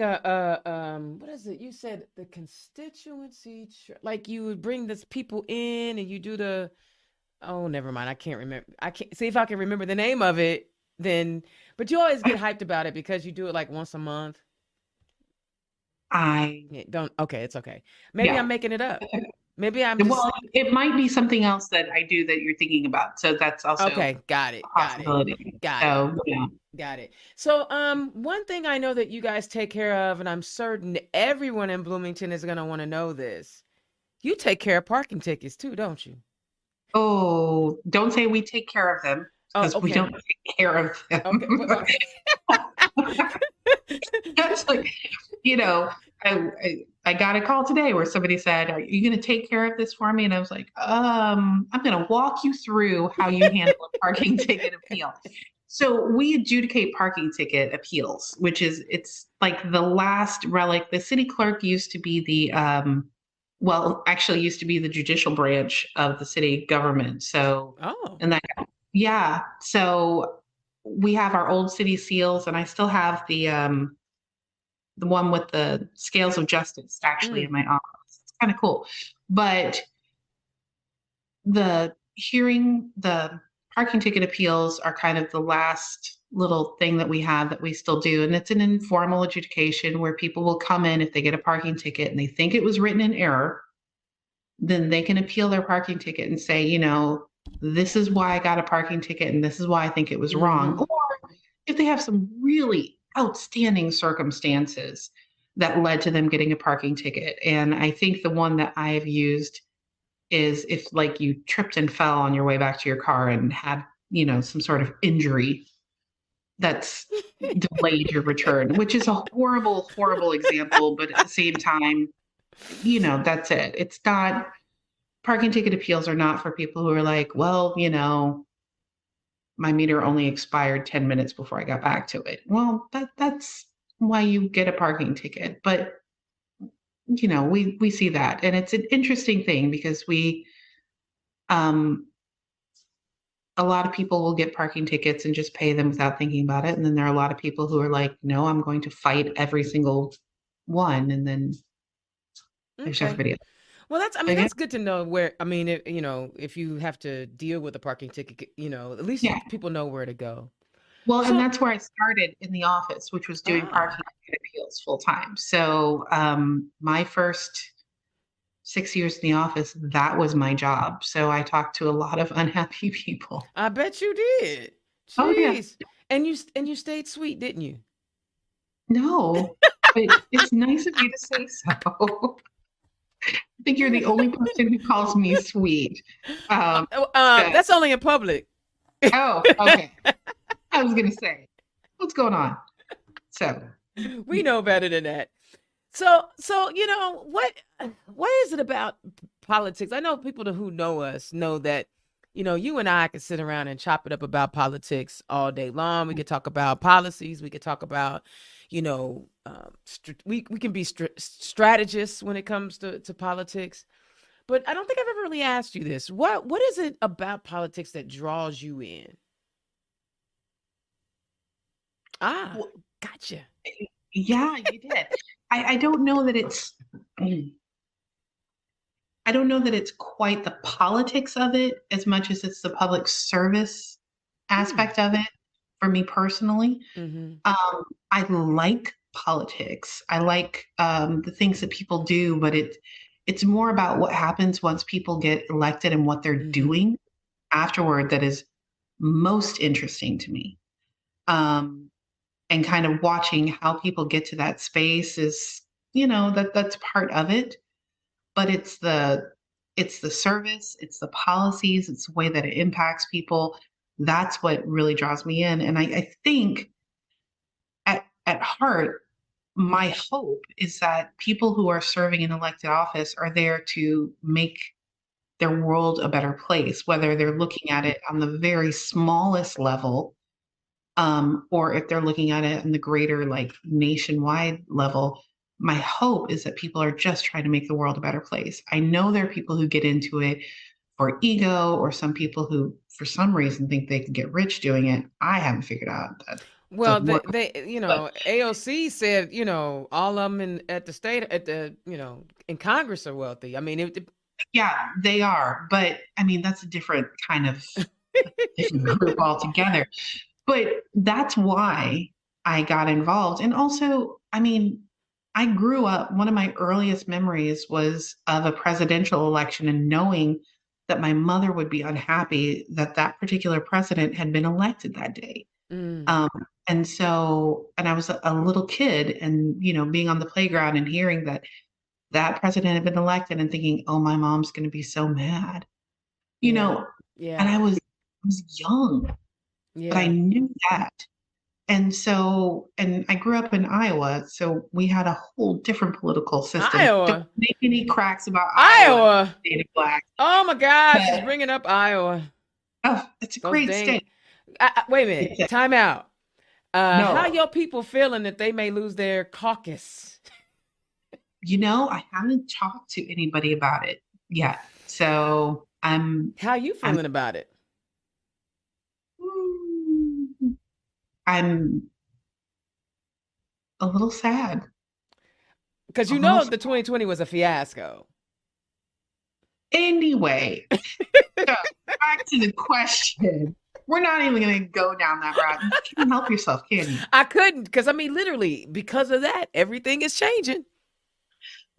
what is it? You said the constituency like you would bring this people in and you do the oh, never mind. I can't remember. I can't see if I can remember the name of it. Then, but you always get hyped about it because you do it like once a month. I Yeah, don't. Okay, it's okay. Maybe I'm yeah. making it up. Maybe I'm just Well, it might be something else that I do that you're thinking about. So that's also okay. Got it. a Got it. possibility. Got it. So yeah. Got it. So, one thing I know that you guys take care of, and I'm certain everyone in Bloomington is gonna want to know this. You take care of parking tickets too, don't you? Oh, don't say we take care of them Oh, because we okay. don't take care of Okay. them. That's like, you know, I got a call today where somebody said, "Are you going to take care of this for me?" And I was like, I'm going to walk you through how you handle a parking ticket appeal." So we adjudicate parking ticket appeals, which is it's like the last relic. The city clerk used to be the well, actually used to be the judicial branch of the city government. So, Oh. and that yeah, so we have our old city seals, and I still have the one with the scales of justice actually Mm. in my office. It's kind of cool. But the parking ticket appeals are kind of the last little thing that we have that we still do. And it's an informal adjudication where people will come in if they get a parking ticket and they think it was written in error, then they can appeal their parking ticket and say, this is why I got a parking ticket and this is why I think it was wrong. Mm-hmm. Or if they have some really outstanding circumstances that led to them getting a parking ticket. And I think the one that I have used is if like you tripped and fell on your way back to your car and had, some sort of injury that's delayed your return, which is a horrible, horrible example. But at the same time, that's it. It's not parking ticket appeals are not for people who are like, well, my meter only expired 10 minutes before I got back to it. Well, that's why you get a parking ticket. But we see that, and it's an interesting thing because um a lot of people will get parking tickets and just pay them without thinking about it. And then there are a lot of people who are like, no, I'm going to fight every single one. And then there's Okay. everybody else. Well, I mean, Okay. that's good to know where, I mean, if you have to deal with a parking ticket, at least Yeah. people know where to go. Well, and So, that's where I started in the office, which was doing ah, parking ticket appeals full time. So my first 6 years in the office, that was my job. So I talked to a lot of unhappy people. I bet you did. Oh yeah. Jeez. And you stayed sweet, didn't you? No, but it's nice of you to say so. I think you're the only person who calls me sweet. But, That's only in public. oh, okay. I was gonna say, what's going on? So, We know better than that. So what is it about politics? I know people who know us know that you and I could sit around and chop it up about politics all day long. We could talk about policies. We could talk about we can be strategists when it comes to politics. But I don't think I've ever really asked you this. What is it about politics that draws you in? Ah, well, gotcha. yeah, you did. I don't know that it's. I don't know that it's quite the politics of it as much as it's the public service Mm. aspect of it for me personally. Mm-hmm. I like politics. I like the things that people do, but it's more about what happens once people get elected and what they're Mm-hmm. doing afterward that is most interesting to me. Um, and kind of watching how people get to that space is, that's part of it, but it's the service, it's the policies, it's the way that it impacts people. That's what really draws me in. And I think at heart, my hope is that people who are serving in elected office are there to make their world a better place, whether they're looking at it on the very smallest level, or if they're looking at it on the greater, like nationwide level. My hope is that people are just trying to make the world a better place. I know there are people who get into it for ego, or some people who, for some reason, think they can get rich doing it. I haven't figured out that Well, doesn't they, work. they But AOC said, all of them at the state, in Congress are wealthy. I mean, yeah, they are. But I mean, that's a different group altogether. But that's why I got involved. And also, I mean, I grew up, one of my earliest memories was of a presidential election and knowing that my mother would be unhappy that that particular president had been elected that day. mm, Um, and I was a little kid and, being on the playground and hearing that that president had been elected and thinking, oh, my mom's going to be so mad, you yeah, know, and yeah, I was young, but I yeah. knew that. And I grew up in Iowa, so we had a whole different political system. Don't Iowa, make any cracks about Iowa, Iowa. the state of black. Oh my God, she's But bringing up Iowa. oh, it's a Those great dang. state. Wait a minute. It's a, Time out. How no, your people feeling that they may lose their caucus? I haven't talked to anybody about it yet. So How you I'm feeling about it? mm, I'm a little sad. Because A little the 2020 was a fiasco. anyway. So back to the question. We're not even going to go down that route. You can't help yourself, can you? I couldn't because I mean, literally, because of that, everything is changing.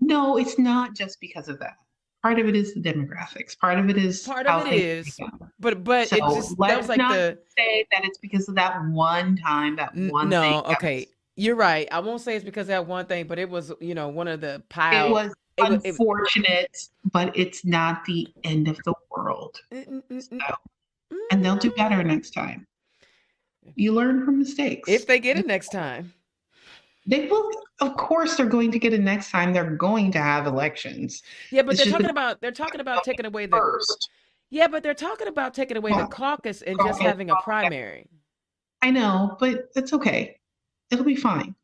No, it's not just because of that. Part of it is the demographics. Part of it is Part of how it things is, are going. but it So just that was let's like not the say that it's because of that one time, that one thing no, that okay, was. you're right. I won't say it's because of that one thing, but it was one of the It pile. was It unfortunate, but it's not the end of the world. mm, mm, mm, mm, So, and they'll do better mm. next time. You learn from If mistakes. they get it next time. They will, of course, they're going to get it next time. They're going to have elections. Yeah, but It's just the they're talking about taking away the first. yeah, but they're talking about taking away the Yeah, caucus and just having a primary. I know, but it's okay. It'll be fine.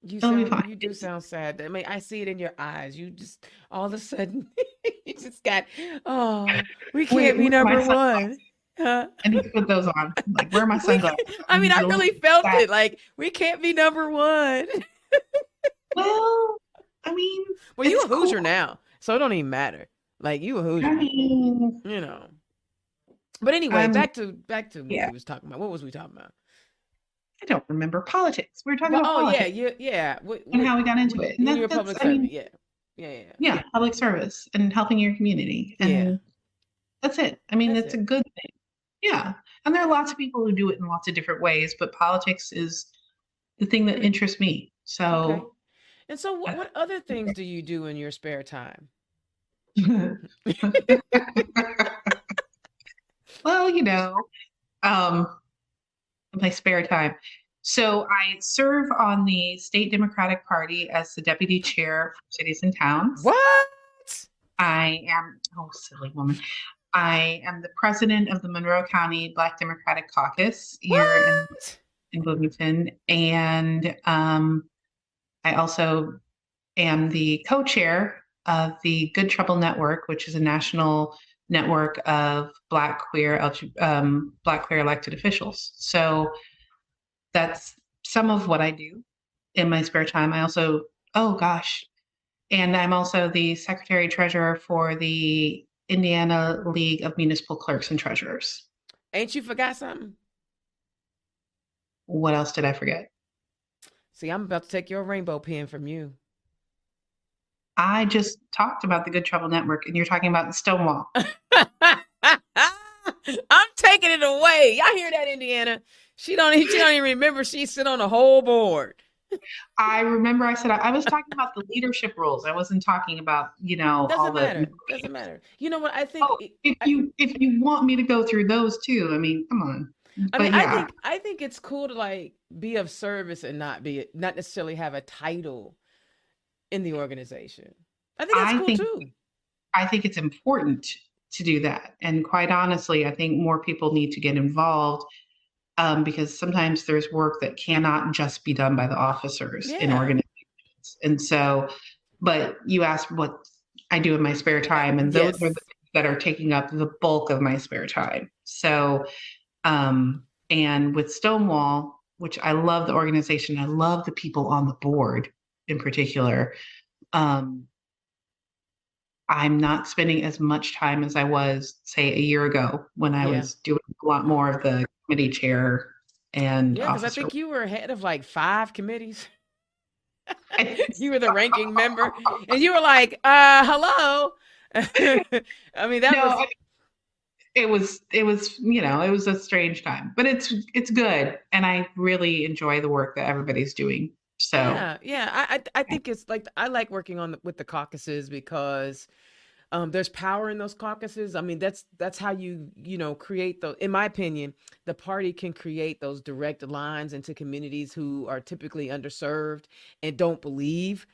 It'll be fine. You do sound sad. I mean, I see it in your eyes. You just all of a sudden you just got oh, we can't be Where are my number sunglasses? one. Huh? I need to put those on. I'm like, where are my sunglasses? I I mean, need I to look really felt sad. it. Like we can't be number one. Well, I mean, Well, you it's a cool. Hoosier now, so it don't even matter. Like you a I Hoosier, mean, you know. But anyway, I'm, back to what yeah, we was talking about. What was we talking about? I don't remember politics. We were talking Well, about oh yeah, politics yeah. and how we got into it. And When you're a that's, public I servant, mean, yeah, yeah. yeah, public service and helping your community. Yeah, And that's it. I mean, that's it's a it. good thing. Yeah. And there are lots of people who do it in lots of different ways, but politics is the thing that interests me. Okay. So, And so, what other things do you do in your spare time? well, um, in my spare time. So I serve on the state Democratic Party as the deputy chair for cities and towns. What? I am, oh, silly woman. I am the president of the Monroe County Black Democratic Caucus here What? in Bloomington. And I also am the co chair of the Good Trouble Network, which is a national network of Black queer elected officials. So that's some of what I do in my spare time. I also, oh gosh, and I'm also the secretary treasurer for the Indiana League of Municipal Clerks and Treasurers. Ain't you forgot something? What else did I forget? See, I'm about to take your rainbow pen from you. I just talked about the Good Trouble Network, and you're talking about the Stonewall. I'm taking it away. Y'all hear that, Indiana? She don't even remember she sit on the whole board. I remember I said I was talking about the leadership roles. I wasn't talking about all Doesn't the. matter. Doesn't matter. You know what? I think Oh, if you want me to go through those too, I mean, come on. I mean, But yeah, I think it's cool to like be of service and not necessarily have a title in the organization. I think that's I cool think too. I think it's important to do that. And quite honestly, I think more people need to get involved because sometimes there's work that cannot just be done by the officers in Yeah. organizations. And so, but you asked what I do in my spare time, and those are the Yes. things that are taking up the bulk of my spare time. So, and with Stonewall, which I love the organization, I love the people on the board in particular. Um, I'm not spending as much time as I was, say, a year ago when I Yeah. was doing a lot more of the committee chair and Yeah, because I officer. think you were head of like 5 committees. It's, You were the ranking member, and you were like, hello." I mean, that was no, it was a strange time, but it's good, and I really enjoy the work that everybody's doing. So yeah, yeah. I think it's like I like working on with the caucuses because there's power in those caucuses. I mean, that's how you create the. In my opinion, the party can create those direct lines into communities who are typically underserved and don't believe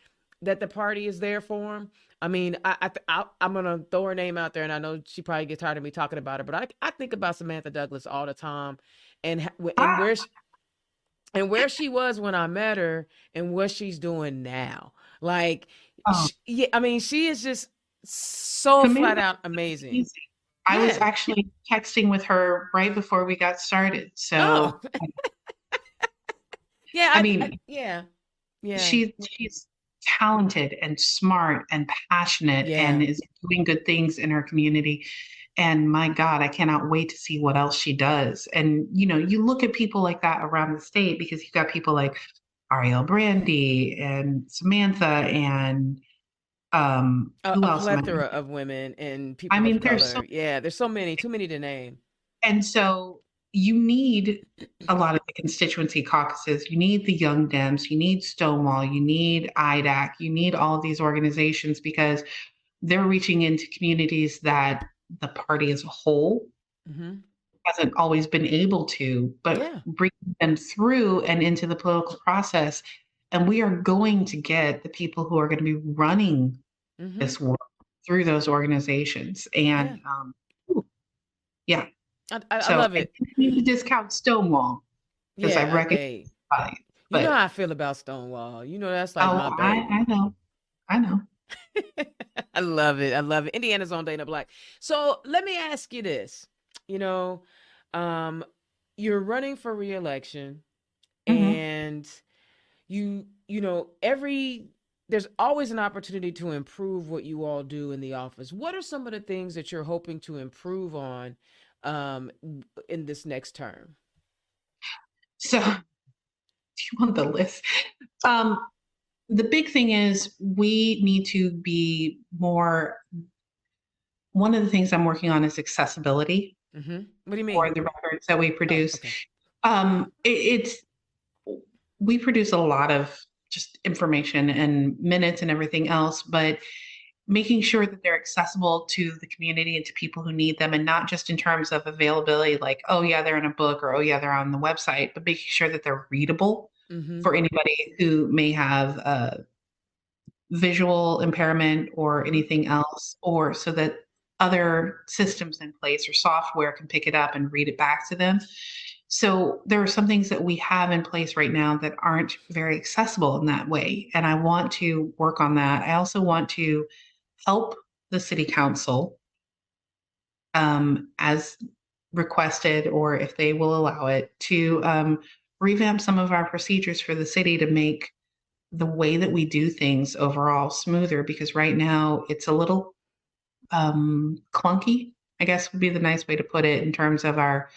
that the party is there for them. I mean, I'm gonna throw her name out there, and I know she probably gets tired of me talking about her, but I think about Samantha Douglas all the time, and and ah, where she was when I met her, and what she's doing now. Like, oh, yeah, I mean, she is just so flat Samantha, out amazing. easy. I was Yeah. actually texting with her right before we got started. Oh, So yeah. I mean, Yeah, yeah, she's talented and smart and passionate yeah. and is doing good things in her community. And my God, I cannot wait to see what else she does. And, you look at people like that around the state because you've got people like Ariel Brandy and Samantha and A, who a else am I plethora missing? of women and I people of mean, there's so color. Yeah, there's so many, too many to name. and so you need a lot of the constituency caucuses. You need the Young Dems, you need Stonewall, you need IDAC, you need all of these organizations because they're reaching into communities that the party as a whole Hmm. hasn't always been able to, but Yeah. bring them through and into the political process. And we are going to get the people who are going to be running Hmm. this work through those organizations. Yeah. And yeah, I so love I it. didn't mean to discount Stonewall because I Yeah. recognize Hey, it, you know but how I feel about Stonewall. You know that's like oh, my I baby. know, I know. I love it. I love it. Indiana's on Dana Black. So let me ask you this. You know, um, you're running for reelection, Hmm. and every there's always an opportunity to improve what you all do in the office. What are some of the things that you're hoping to improve on um, in this next term? So, do you want the list? Um, the big thing is we need to be more. One of the things I'm working on is accessibility Mm-hmm. What do you for mean? the records that we Oh, produce. okay. It's we produce a lot of just information and minutes and everything else, but making sure that they're accessible to the community and to people who need them, and not just in terms of availability, like, oh, yeah, they're in a book or oh, yeah, they're on the website, but making sure that they're readable Mm-hmm. for anybody who may have visual impairment or Mm-hmm. anything else, or so that other systems in place or software can pick it up and read it back to them. So there are some things that we have in place right now that aren't very accessible in that way. And I want to work on that. I also want to help the city council as requested, or if they will allow it, to revamp some of our procedures for the city to make the way that we do things overall smoother, because right now it's a little clunky, I guess would be the nice way to put it, in terms of our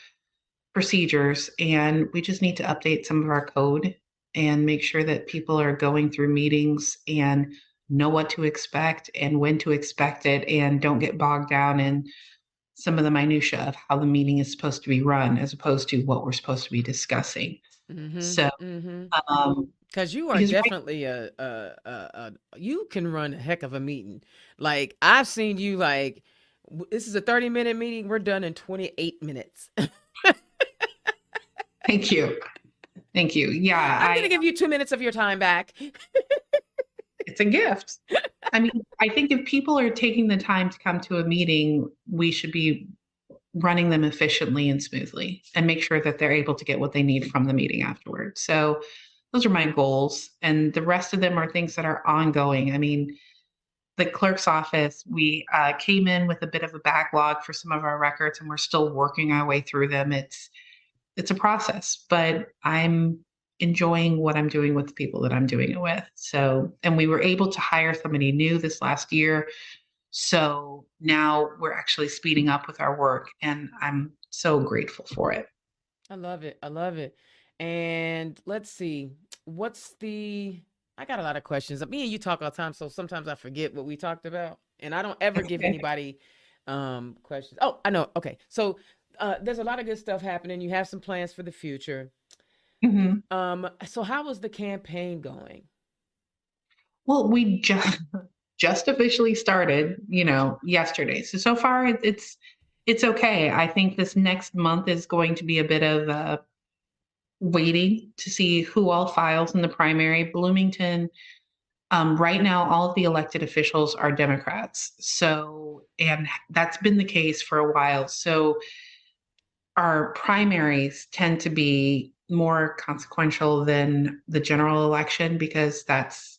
procedures. And we just need to update some of our code and make sure that people are going through meetings and know what to expect and when to expect it, and don't get bogged down in some of the minutia of how the meeting is supposed to be run as opposed to what we're supposed to be discussing. Mm-hmm. So, Mm-hmm. um, Because you are because right, definitely you can run a heck of a meeting. Like I've seen you like this is a 30-minute meeting. We're done in 28 minutes. thank you. Thank you. Yeah, I'm gonna give you 2 minutes of your time back. it's a gift. I mean, I think if people are taking the time to come to a meeting, we should be running them efficiently and smoothly and make sure that they're able to get what they need from the meeting afterwards. So those are my goals. And the rest of them are things that are ongoing. I mean, the clerk's office, we came in with a bit of a backlog for some of our records and we're still working our way through them. It's a process, but I'm enjoying what I'm doing with the people that I'm doing it with. So, and we were able to hire somebody new this last year. So now we're actually speeding up with our work, and I'm so grateful for it. I love it. I love it. And let's see, what's the? I got a lot of questions. Me and you talk all the time, so sometimes I forget what we talked about, and I don't ever give Okay. anybody questions. Oh, I know. Okay, so there's a lot of good stuff happening. You have some plans for the future. Mhm. So how was the campaign going? Well, we just officially started, yesterday. So far it's okay. I think this next month is going to be a bit of waiting to see who all files in the primary. Bloomington, right now, all of the elected officials are Democrats. So, and that's been the case for a while. So our primaries tend to be more consequential than the general election because that's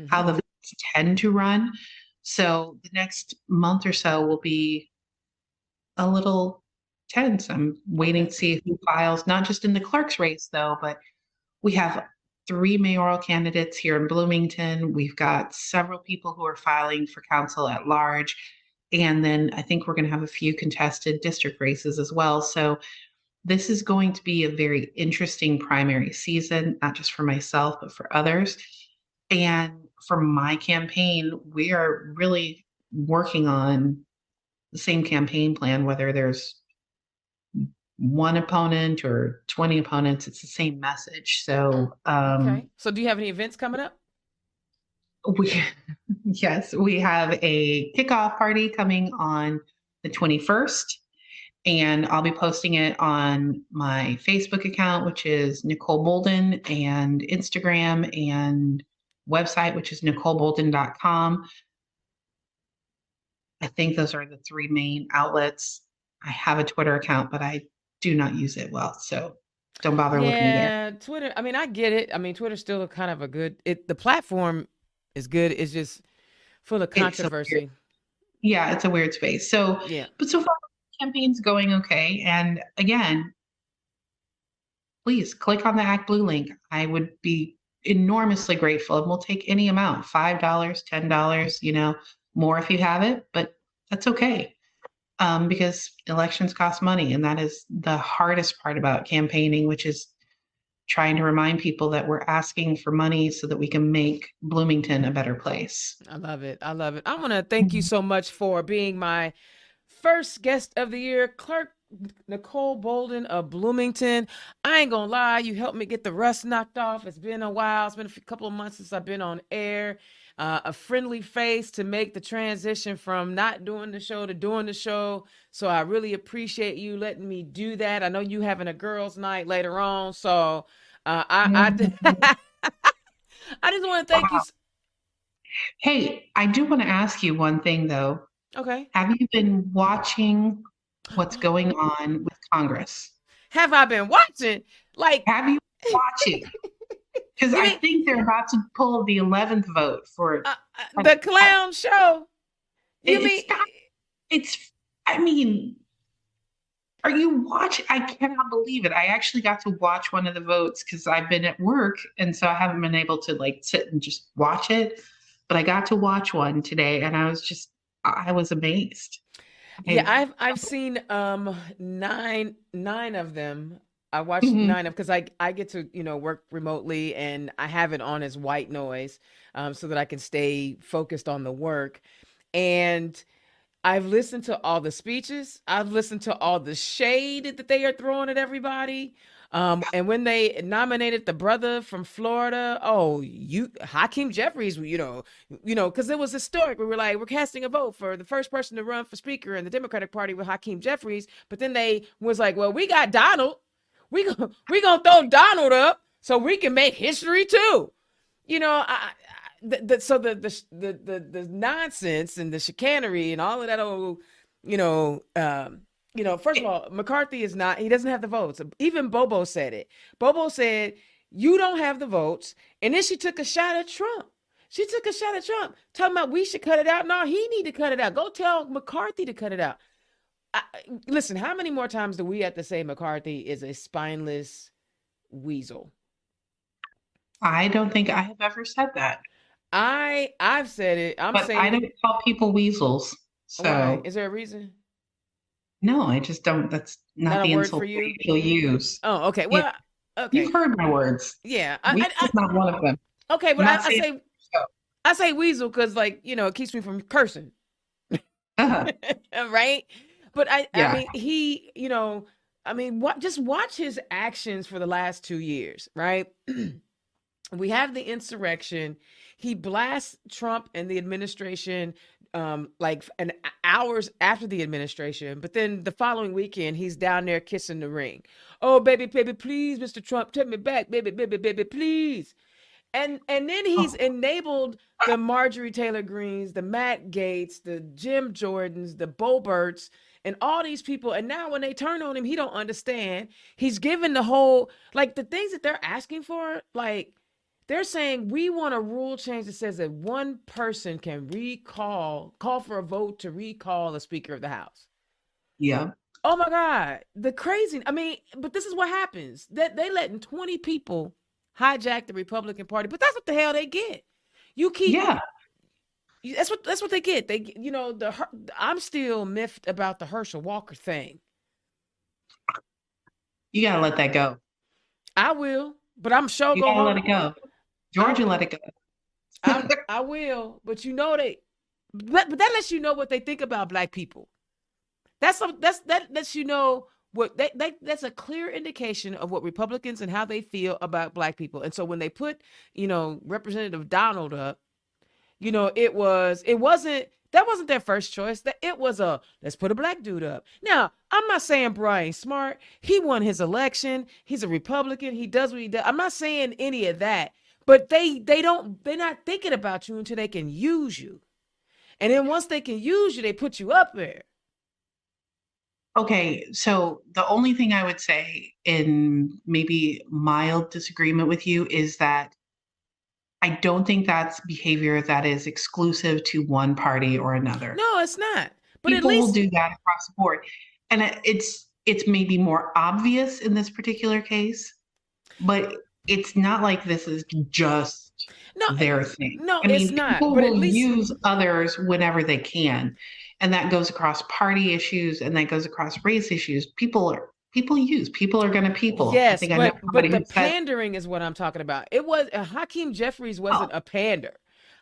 how Mm-hmm. the votes tend to run. So the next month or so will be a little tense. I'm waiting Okay. to see who files, not just in the clerk's race, though, but we have three mayoral candidates here in Bloomington. We've got several people who are filing for council at large. And then I think we're going to have a few contested district races as well. So this is going to be a very interesting primary season, not just for myself, but for others. And for my campaign, we are really working on the same campaign plan, whether there's one opponent or 20 opponents, it's the same message. So, Okay. So do you have any events coming up? we, yes, we have a kickoff party coming on the 21st, and I'll be posting it on my Facebook account, which is Nicole Bolden, and Instagram and website, which is NicoleBolden.com. I think those are the three main outlets. I have a Twitter account, but I do not use it well. So don't bother looking again. Yeah, Twitter. I mean, I get it. I mean, Twitter's still a kind of a good. The platform is good. It's just full of It's a weird, controversy. yeah, it's a weird space. So, Yeah. but so far, the campaign's going okay. And again, please click on the Act Blue link. I would be enormously grateful, and we'll take any amount, $5, $10, more if you have it, but that's okay. Because elections cost money, and that is the hardest part about campaigning, which is trying to remind people that we're asking for money so that we can make Bloomington a better place. I love it. I love it. I want to thank you so much for being my first guest of the year, Clerk Nicole Bolden of Bloomington. I ain't gonna lie, you helped me get the rust knocked off. It's been a while. It's been a couple of months since I've been on air. A friendly face to make the transition from not doing the show to doing the show. So I really appreciate you letting me do that. I know you having a girls' night later on, so I I just want to thank you. Wow. Hey, I do want to ask you one thing though. Okay. Have you been watching what's going on with Congress? Have I been watching? Like, Have you watching? Because you I mean think they're about to pull the 11th vote for. the clown show? You mean? It's not. It's. I mean, are you watching? I cannot believe it. I actually got to watch one of the votes because I've been at work, and so I haven't been able to like sit and just watch it. But I got to watch one today, and I was amazed. Yeah, I, I've seen nine of them. I watched Mhm. nine of because I get to work remotely and I have it on as white noise, so that I can stay focused on the work. And I've listened to all the speeches. I've listened to all the shade that they are throwing at everybody. And when they nominated the brother from Florida, oh, Hakeem Jeffries, because it was historic. We were like, we're casting a vote for the first person to run for speaker in the Democratic Party with Hakeem Jeffries. But then they was like, well, we got Donald. We gonna throw Donald up so we can make history too. You know, so the nonsense and the chicanery and all of that old, first of all, McCarthy is not, he doesn't have the votes. Even Bobo said it. Bobo said, you don't have the votes. And then she took a shot at Trump. She took a shot at Trump, talking about we should cut it out. No, he need to cut it out. Go tell McCarthy to cut it out. I, Listen, how many more times do we have to say McCarthy is a spineless weasel? I don't think I have ever said that, I've said it. I'm but I saying don't it. call people weasels. Why? So Is there a reason? no, I just don't. That's not Not a the word for insult you? we usually use. Oh, okay. Yeah, Well, okay. you've heard my words. Yeah. Weasel's not one of them. Okay, but I'm not I saying say so. weasel because it keeps me from cursing. Uh-huh. Right? But I Yeah. mean just watch his actions for the last 2 years, right? We have the insurrection. He blasts Trump and the administration like an hours after the administration, but then the following weekend he's down there kissing the ring. Oh baby, baby, please, Mr. Trump, take me back, baby, baby, baby, please. And then he's Oh, enabled the Marjorie Taylor Greens, the Matt Gates, the Jim Jordans, the Boberts, and all these people. And now when they turn on him, he don't understand. He's given the whole like the things that they're asking for, like they're saying we want a rule change that says that one person can call for a vote to recall the Speaker of the House. yeah. Oh my God, the crazy. I mean, but this is what happens. That they letting 20 people hijack the Republican Party, but that's what the hell they get. You keep Yeah. That's what they get. I'm still miffed about the Herschel Walker thing. You gotta let that go. I will, but I'm sure You go gotta let home. it go. I Georgia let it go. I will, but but that lets you know what they think about black people. That lets you know what that's a clear indication of what Republicans and how they feel about black people. And so when they put, Representative Donald up, it wasn't their first choice. That it was a let's put a black dude up. Now, I'm not saying Brian Smart. He won his election. He's a Republican. He does what he does. I'm not saying any of that. But they're not thinking about you until they can use you. And then once they can use you, they put you up there. Okay, so the only thing I would say in maybe mild disagreement with you is that I don't think that's behavior that is exclusive to one party or another. No, it's not. But at People will least do that across the board. And it's maybe more obvious in this particular case, but it's not like this is just no, their thing. no, I it's mean, not. people But at will least use others whenever they can. And that goes across party issues and that goes across race issues. People are gonna people. I yes, think I know but somebody the who said, pandering is what I'm talking about. It was Hakeem Jeffries wasn't oh, a pander.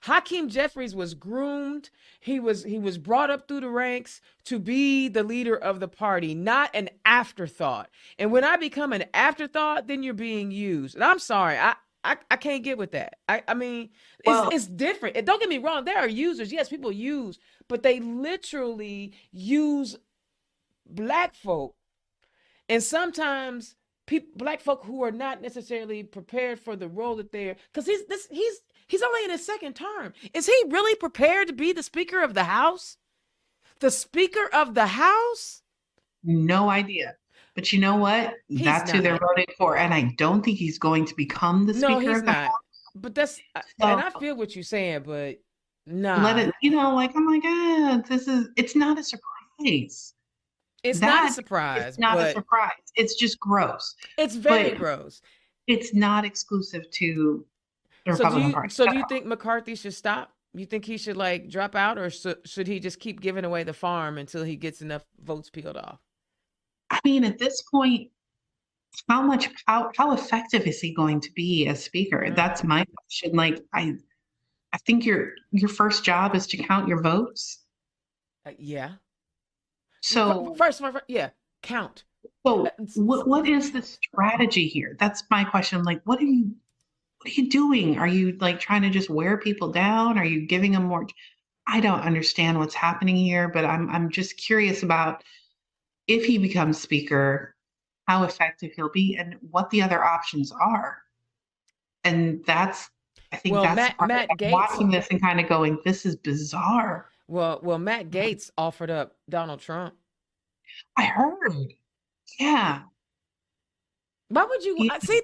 Hakeem Jeffries was groomed. He was brought up through the ranks to be the leader of the party, not an afterthought. And when I become an afterthought, then you're being used. And I'm sorry, I can't get with that. I mean, it's well, it's different. And don't get me wrong, there are users. Yes, people use, but they literally use black folk, and sometimes black folk who are not necessarily prepared for the role that they're, because he's only in his second term. Is he really prepared to be the Speaker of the House? The Speaker of the House? no idea. But you know what? He's That's who they're not. voting for. And I don't think he's going to become the No, Speaker he's of the not. House. But and So I feel what you're saying, but let nah, it, like, I'm like, it's not a surprise. it's not a That is surprise, not a but surprise. It's just gross. it's very But gross. it's not exclusive to the So do Republican you Party so at do you all. think McCarthy should stop? You think he should like drop out, or should he just keep giving away the farm until he gets enough votes peeled off? I mean, at this point, how effective is he going to be as speaker? Mm, That's my question. Like, I think your first job is to count your votes. yeah. So First, yeah, count. Uh, what is the strategy here? That's my question. Like, what are you doing? Are you like trying to just wear people down? Are you giving them more? I don't understand what's happening here, but I'm just curious about if he becomes speaker, how effective he'll be, and what the other options are. And I think Well, that's the part that Matt I'm Gates. watching this and kind of going, this is bizarre. Well, Matt Gates offered up Donald Trump. I heard. Yeah. Why would you Yeah. see?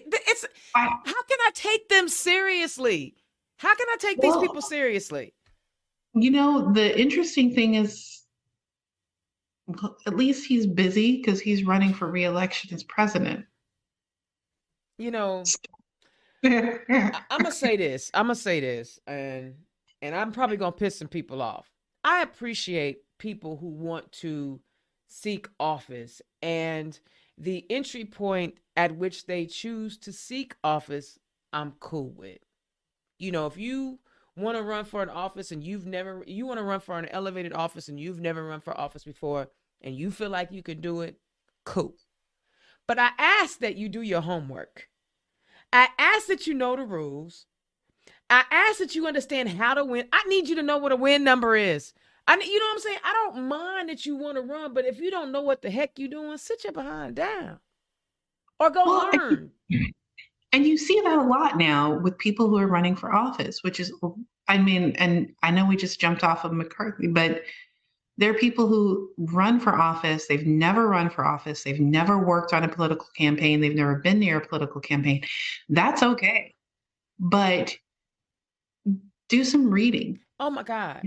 It's I, how can I take them seriously? How can I take these well, people seriously? the interesting thing is, well, at least he's busy because he's running for reelection as president. You know, I I'm gonna say this. I'm gonna say this, and I'm probably gonna piss some people off. I appreciate people who want to seek office, and the entry point at which they choose to seek office, I'm cool with. If you want to run for an office and you want to run for an elevated office and you've never run for office before, and you feel like you can do it, cool. But I ask that you do your homework. I ask that you know the rules. I ask that you understand how to win. I need you to know what a win number is. You know what I'm saying? I don't mind that you want to run, but if you don't know what the heck you're doing, sit your behind down or go well, learn. and you see that a lot now with people who are running for office, which is, I mean, and I know we just jumped off of McCarthy, but there are people who run for office. They've never run for office. They've never worked on a political campaign. They've never been near a political campaign. That's okay. But do some reading. Oh my God.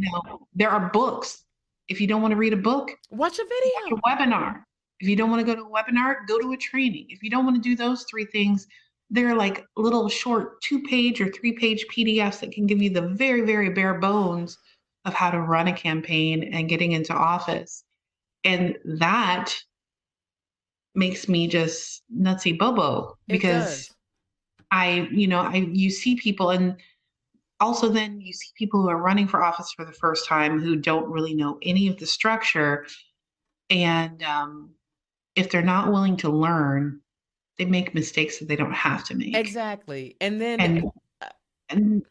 There are books. If you don't want to read a book, Watch a watch a video. webinar. If you don't want to go to a webinar, go to a training. If you don't want to do those three things, they're like little short 2-page or 3-page PDFs that can give you the very, very bare bones of how to run a campaign and getting into office. And that makes me just nutsy bobo It because does. you see people, and also then you see people who are running for office for the first time who don't really know any of the structure. And if they're not willing to learn, they make mistakes that they don't have to make. Exactly. And then, And uh, and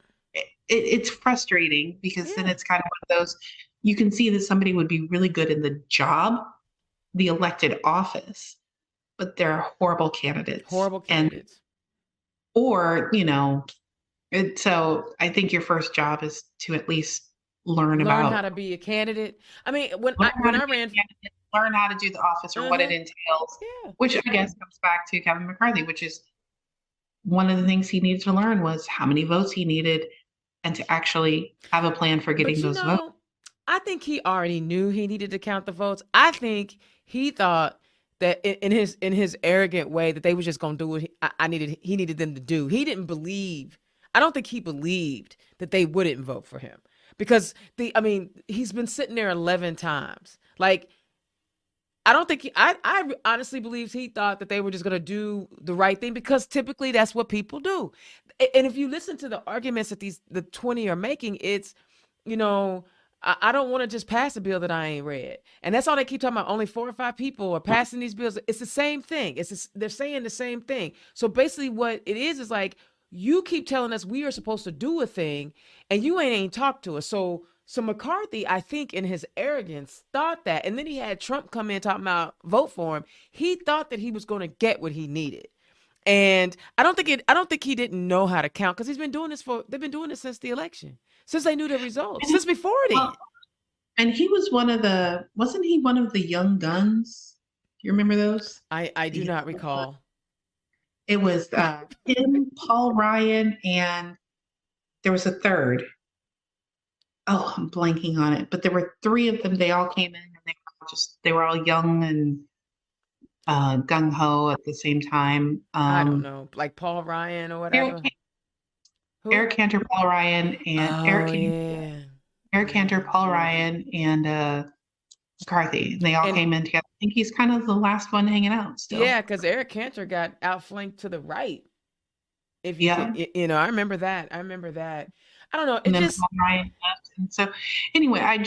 it's frustrating because then yeah, it's kind of one of those, you can see that somebody would be really good in the job, the elected office, but they're horrible candidates. horrible And candidates. or, so I think your first job is to at least learn Learn how about to be a candidate. I mean, when learn I how when to I be ran, a candidate, learn how to do the office or what it uh-huh, entails, yeah. which I guess comes back to Kevin McCarthy, which is one of the things he needed to learn was how many votes he needed and to actually have a plan for getting But those votes. I think he already knew he needed to count the votes. I think he thought that in his arrogant way that they was just gonna do what he needed them to do. He didn't believe. I don't think he believed that they wouldn't vote for him because the I mean he's been sitting there 11 times. Like I don't think I honestly believe he thought that they were just going to do the right thing because typically that's what people do. And if you listen to the arguments that the 20 are making, it's, you know, I don't want to just pass a bill that I ain't read. And that's all they keep talking about. Only 4 or 5 people are passing these bills. It's the same thing. They're saying the same thing. So basically what it is like, you keep telling us we are supposed to do a thing and you ain't talked to us. So McCarthy, I think, in his arrogance, thought that, and then he had Trump come in talking about vote for him. He thought that he was going to get what he needed, and I don't think he didn't know how to count because they've been doing this since the election, since they knew the results, And since before then. well, and he was wasn't he one of the young guns? Do you remember those? I The do not young guns? recall. It was him, Paul Ryan, and there was a third. Oh, I'm blanking on it. But there were three of them. They all came in and they were all young and gung ho at the same time. I don't know, like Paul Ryan or Eric, whatever. Who? Eric Cantor, Paul Ryan, and Oh yeah, Eric yeah. Cantor, Paul Ryan, and McCarthy. And they all And came in together. I think he's kind of the last one hanging out still. yeah, because Eric Cantor got outflanked to the right. If you could, Yeah. I remember that. I remember that. I don't know. And It then just Paul Ryan left. And so anyway, I've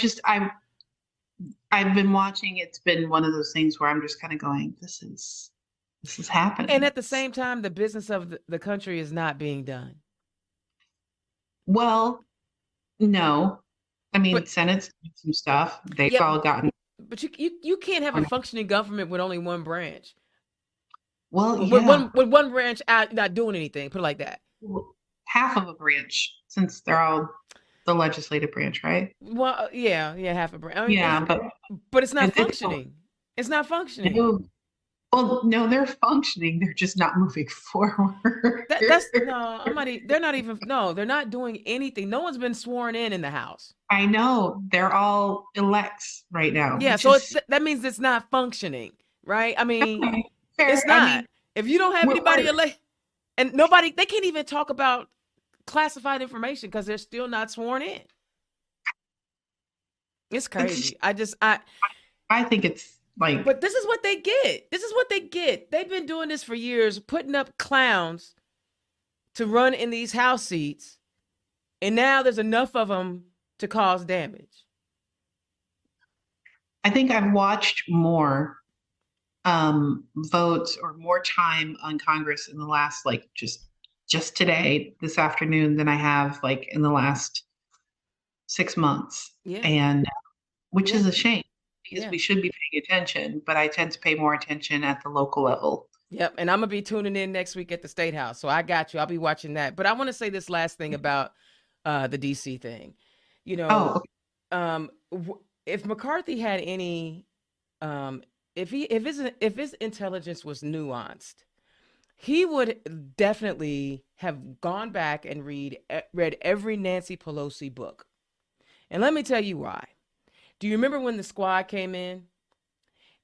been watching. It's been one of those things where I'm just kind of going, this is and happening. at the same time, the business of the country is not being done. Well, no. I mean, But Senate's doing some stuff. They've yeah, all gotten but you can't have a functioning government with only one branch. well, yeah, With one branch out not doing anything. Put it like that. half of a branch since they're all the legislative branch, right? Well, yeah, half a branch. I mean, Yeah, but it's not it's functioning. It's not functioning. no, well, no, they're functioning. They're just not moving forward. That's no. They're not even. No, they're not doing anything. No one's been sworn in the House. I know they're all elects right now, Yeah, which so is that means it's not functioning, right? I mean, okay, it's fair. I not. mean, If you don't have anybody we're elect and nobody, they can't even talk about classified information because they're still not sworn in. It's it's, crazy. I think it's like but this is what they get. This is what they get. They've been doing this for years, putting up clowns to run in these House seats, and now there's enough of them to cause damage. I think I've watched more votes or more time on Congress in the last like just today, this afternoon, than I have like in the last 6 months, Yeah, and which yeah, is a shame because yeah. we should be paying attention, but I tend to pay more attention at the local level. Yep, and I'm gonna be tuning in next week at the State House, so I got you. I'll be watching that. But I want to say this last thing about the DC thing. You know, Oh, if McCarthy had any, if his intelligence was nuanced, he would definitely have gone back and read every Nancy Pelosi book. And let me tell you why. Do you remember when the squad came in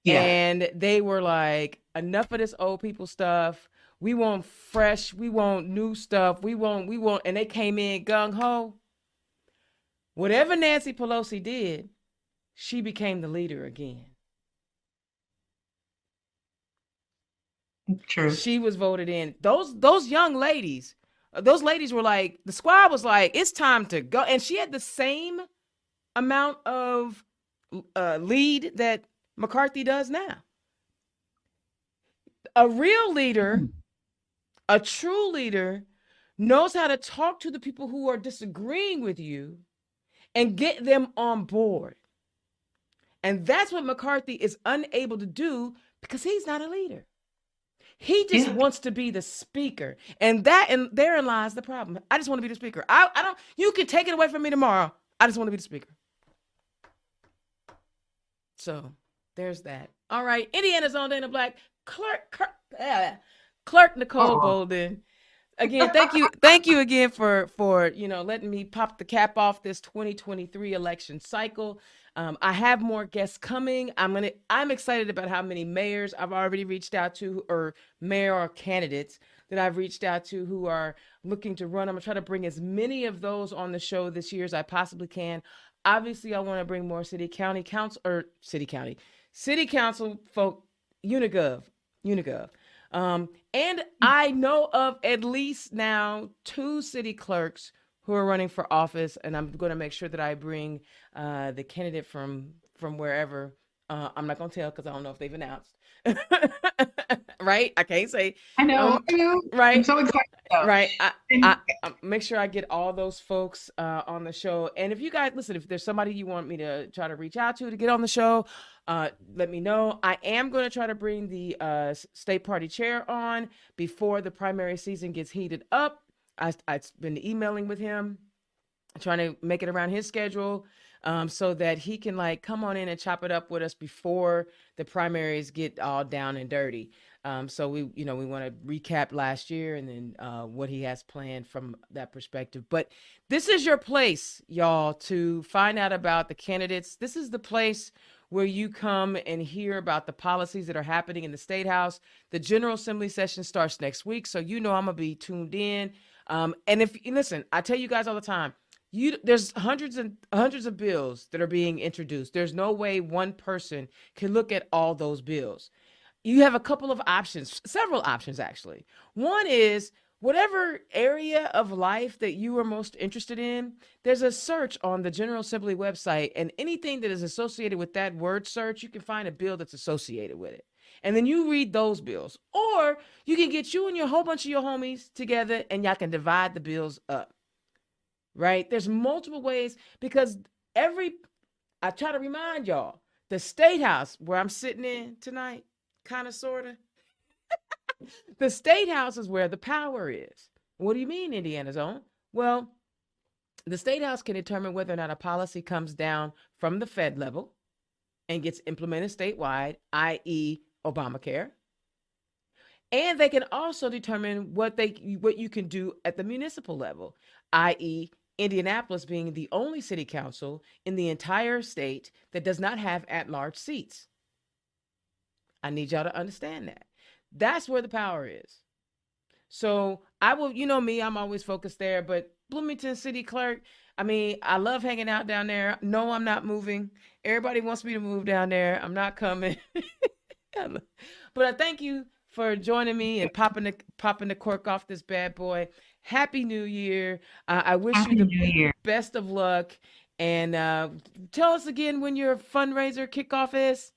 yeah. and they were like, enough of this old people stuff. We want fresh. We want new stuff. We want, and they came in gung ho. Whatever Nancy Pelosi did, she became the leader again. True. She was voted in. Those young ladies, those ladies were like, the squad was like, it's time to go. And she had the same amount of lead that McCarthy does now. A real leader, a true leader, knows how to talk to the people who are disagreeing with you and get them on board. And that's what McCarthy is unable to do because he's not a leader. He just wants to be the speaker. And therein lies the problem. I just want to be the speaker. I don't, you can take it away from me tomorrow. I just want to be the speaker. So there's that. All right. Indiana's own Dana Black. Clerk Nicole Bolden. Again, thank you again for letting me pop the cap off this 2023 election cycle. I have more guests coming. I'm excited about how many mayors I've already reached out to, or mayor candidates that I've reached out to who are looking to run. I'm gonna try to bring as many of those on the show this year as I possibly can. Obviously, I want to bring more city council folk, Unigov. And I know of at least now 2 city clerks who are running for office, and I'm going to make sure that I bring the candidate from wherever. I'm not going to tell because I don't know if they've announced. Right? I can't say. I know. Right? I'm so excited. Right. I make sure I get all those folks on the show. And if you guys, listen, if there's somebody you want me to try to reach out to get on the show, let me know. I am going to try to bring the state party chair on before the primary season gets heated up. I've been emailing with him, trying to make it around his schedule, so that he can come on in and chop it up with us before the primaries get all down and dirty. So we want to recap last year and then what he has planned from that perspective. But this is your place, y'all, to find out about the candidates. This is the place where you come and hear about the policies that are happening in the State House. The General Assembly session starts next week, so I'm gonna be tuned in. And if you listen, I tell you guys all the time, there's hundreds and hundreds of bills that are being introduced. There's no way one person can look at all those bills. You have a couple of options, several options actually. One is whatever area of life that you are most interested in, there's a search on the General Assembly website, and anything that is associated with that word search, you can find a bill that's associated with it. And then you read those bills. Or you can get you and your whole bunch of your homies together and y'all can divide the bills up. Right? There's multiple ways, because I try to remind y'all, the State House where I'm sitting in tonight, kind of, sort of, the State House is where the power is. What do you mean, Indiana's own? Well, the State House can determine whether or not a policy comes down from the Fed level and gets implemented statewide, i.e. Obamacare. And they can also determine what you can do at the municipal level, i.e. Indianapolis being the only city council in the entire state that does not have at-large seats. I need y'all to understand that. That's where the power is. So I will, me, I'm always focused there, but Bloomington City Clerk, I love hanging out down there. No, I'm not moving. Everybody wants me to move down there. I'm not coming. But I thank you for joining me and popping the cork off this bad boy. Happy New Year. I wish you the best of luck. And tell us again when your fundraiser kickoff is.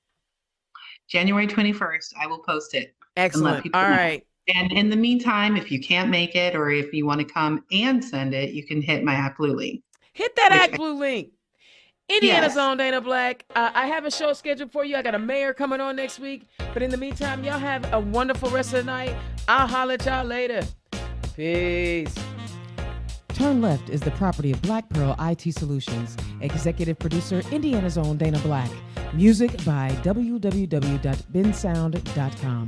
January 21st. I will post it. Excellent. All right. And in the meantime, if you can't make it, or if you want to come and send it, you can hit my ActBlue link. Hit that ActBlue link. Indiana's own Dana Black. I have a show scheduled for you. I got a mayor coming on next week. But in the meantime, y'all have a wonderful rest of the night. I'll holler at y'all later. Peace. Turn Left is the property of Black Pearl IT Solutions. Executive producer, Indiana's own Dana Black. Music by www.bensound.com.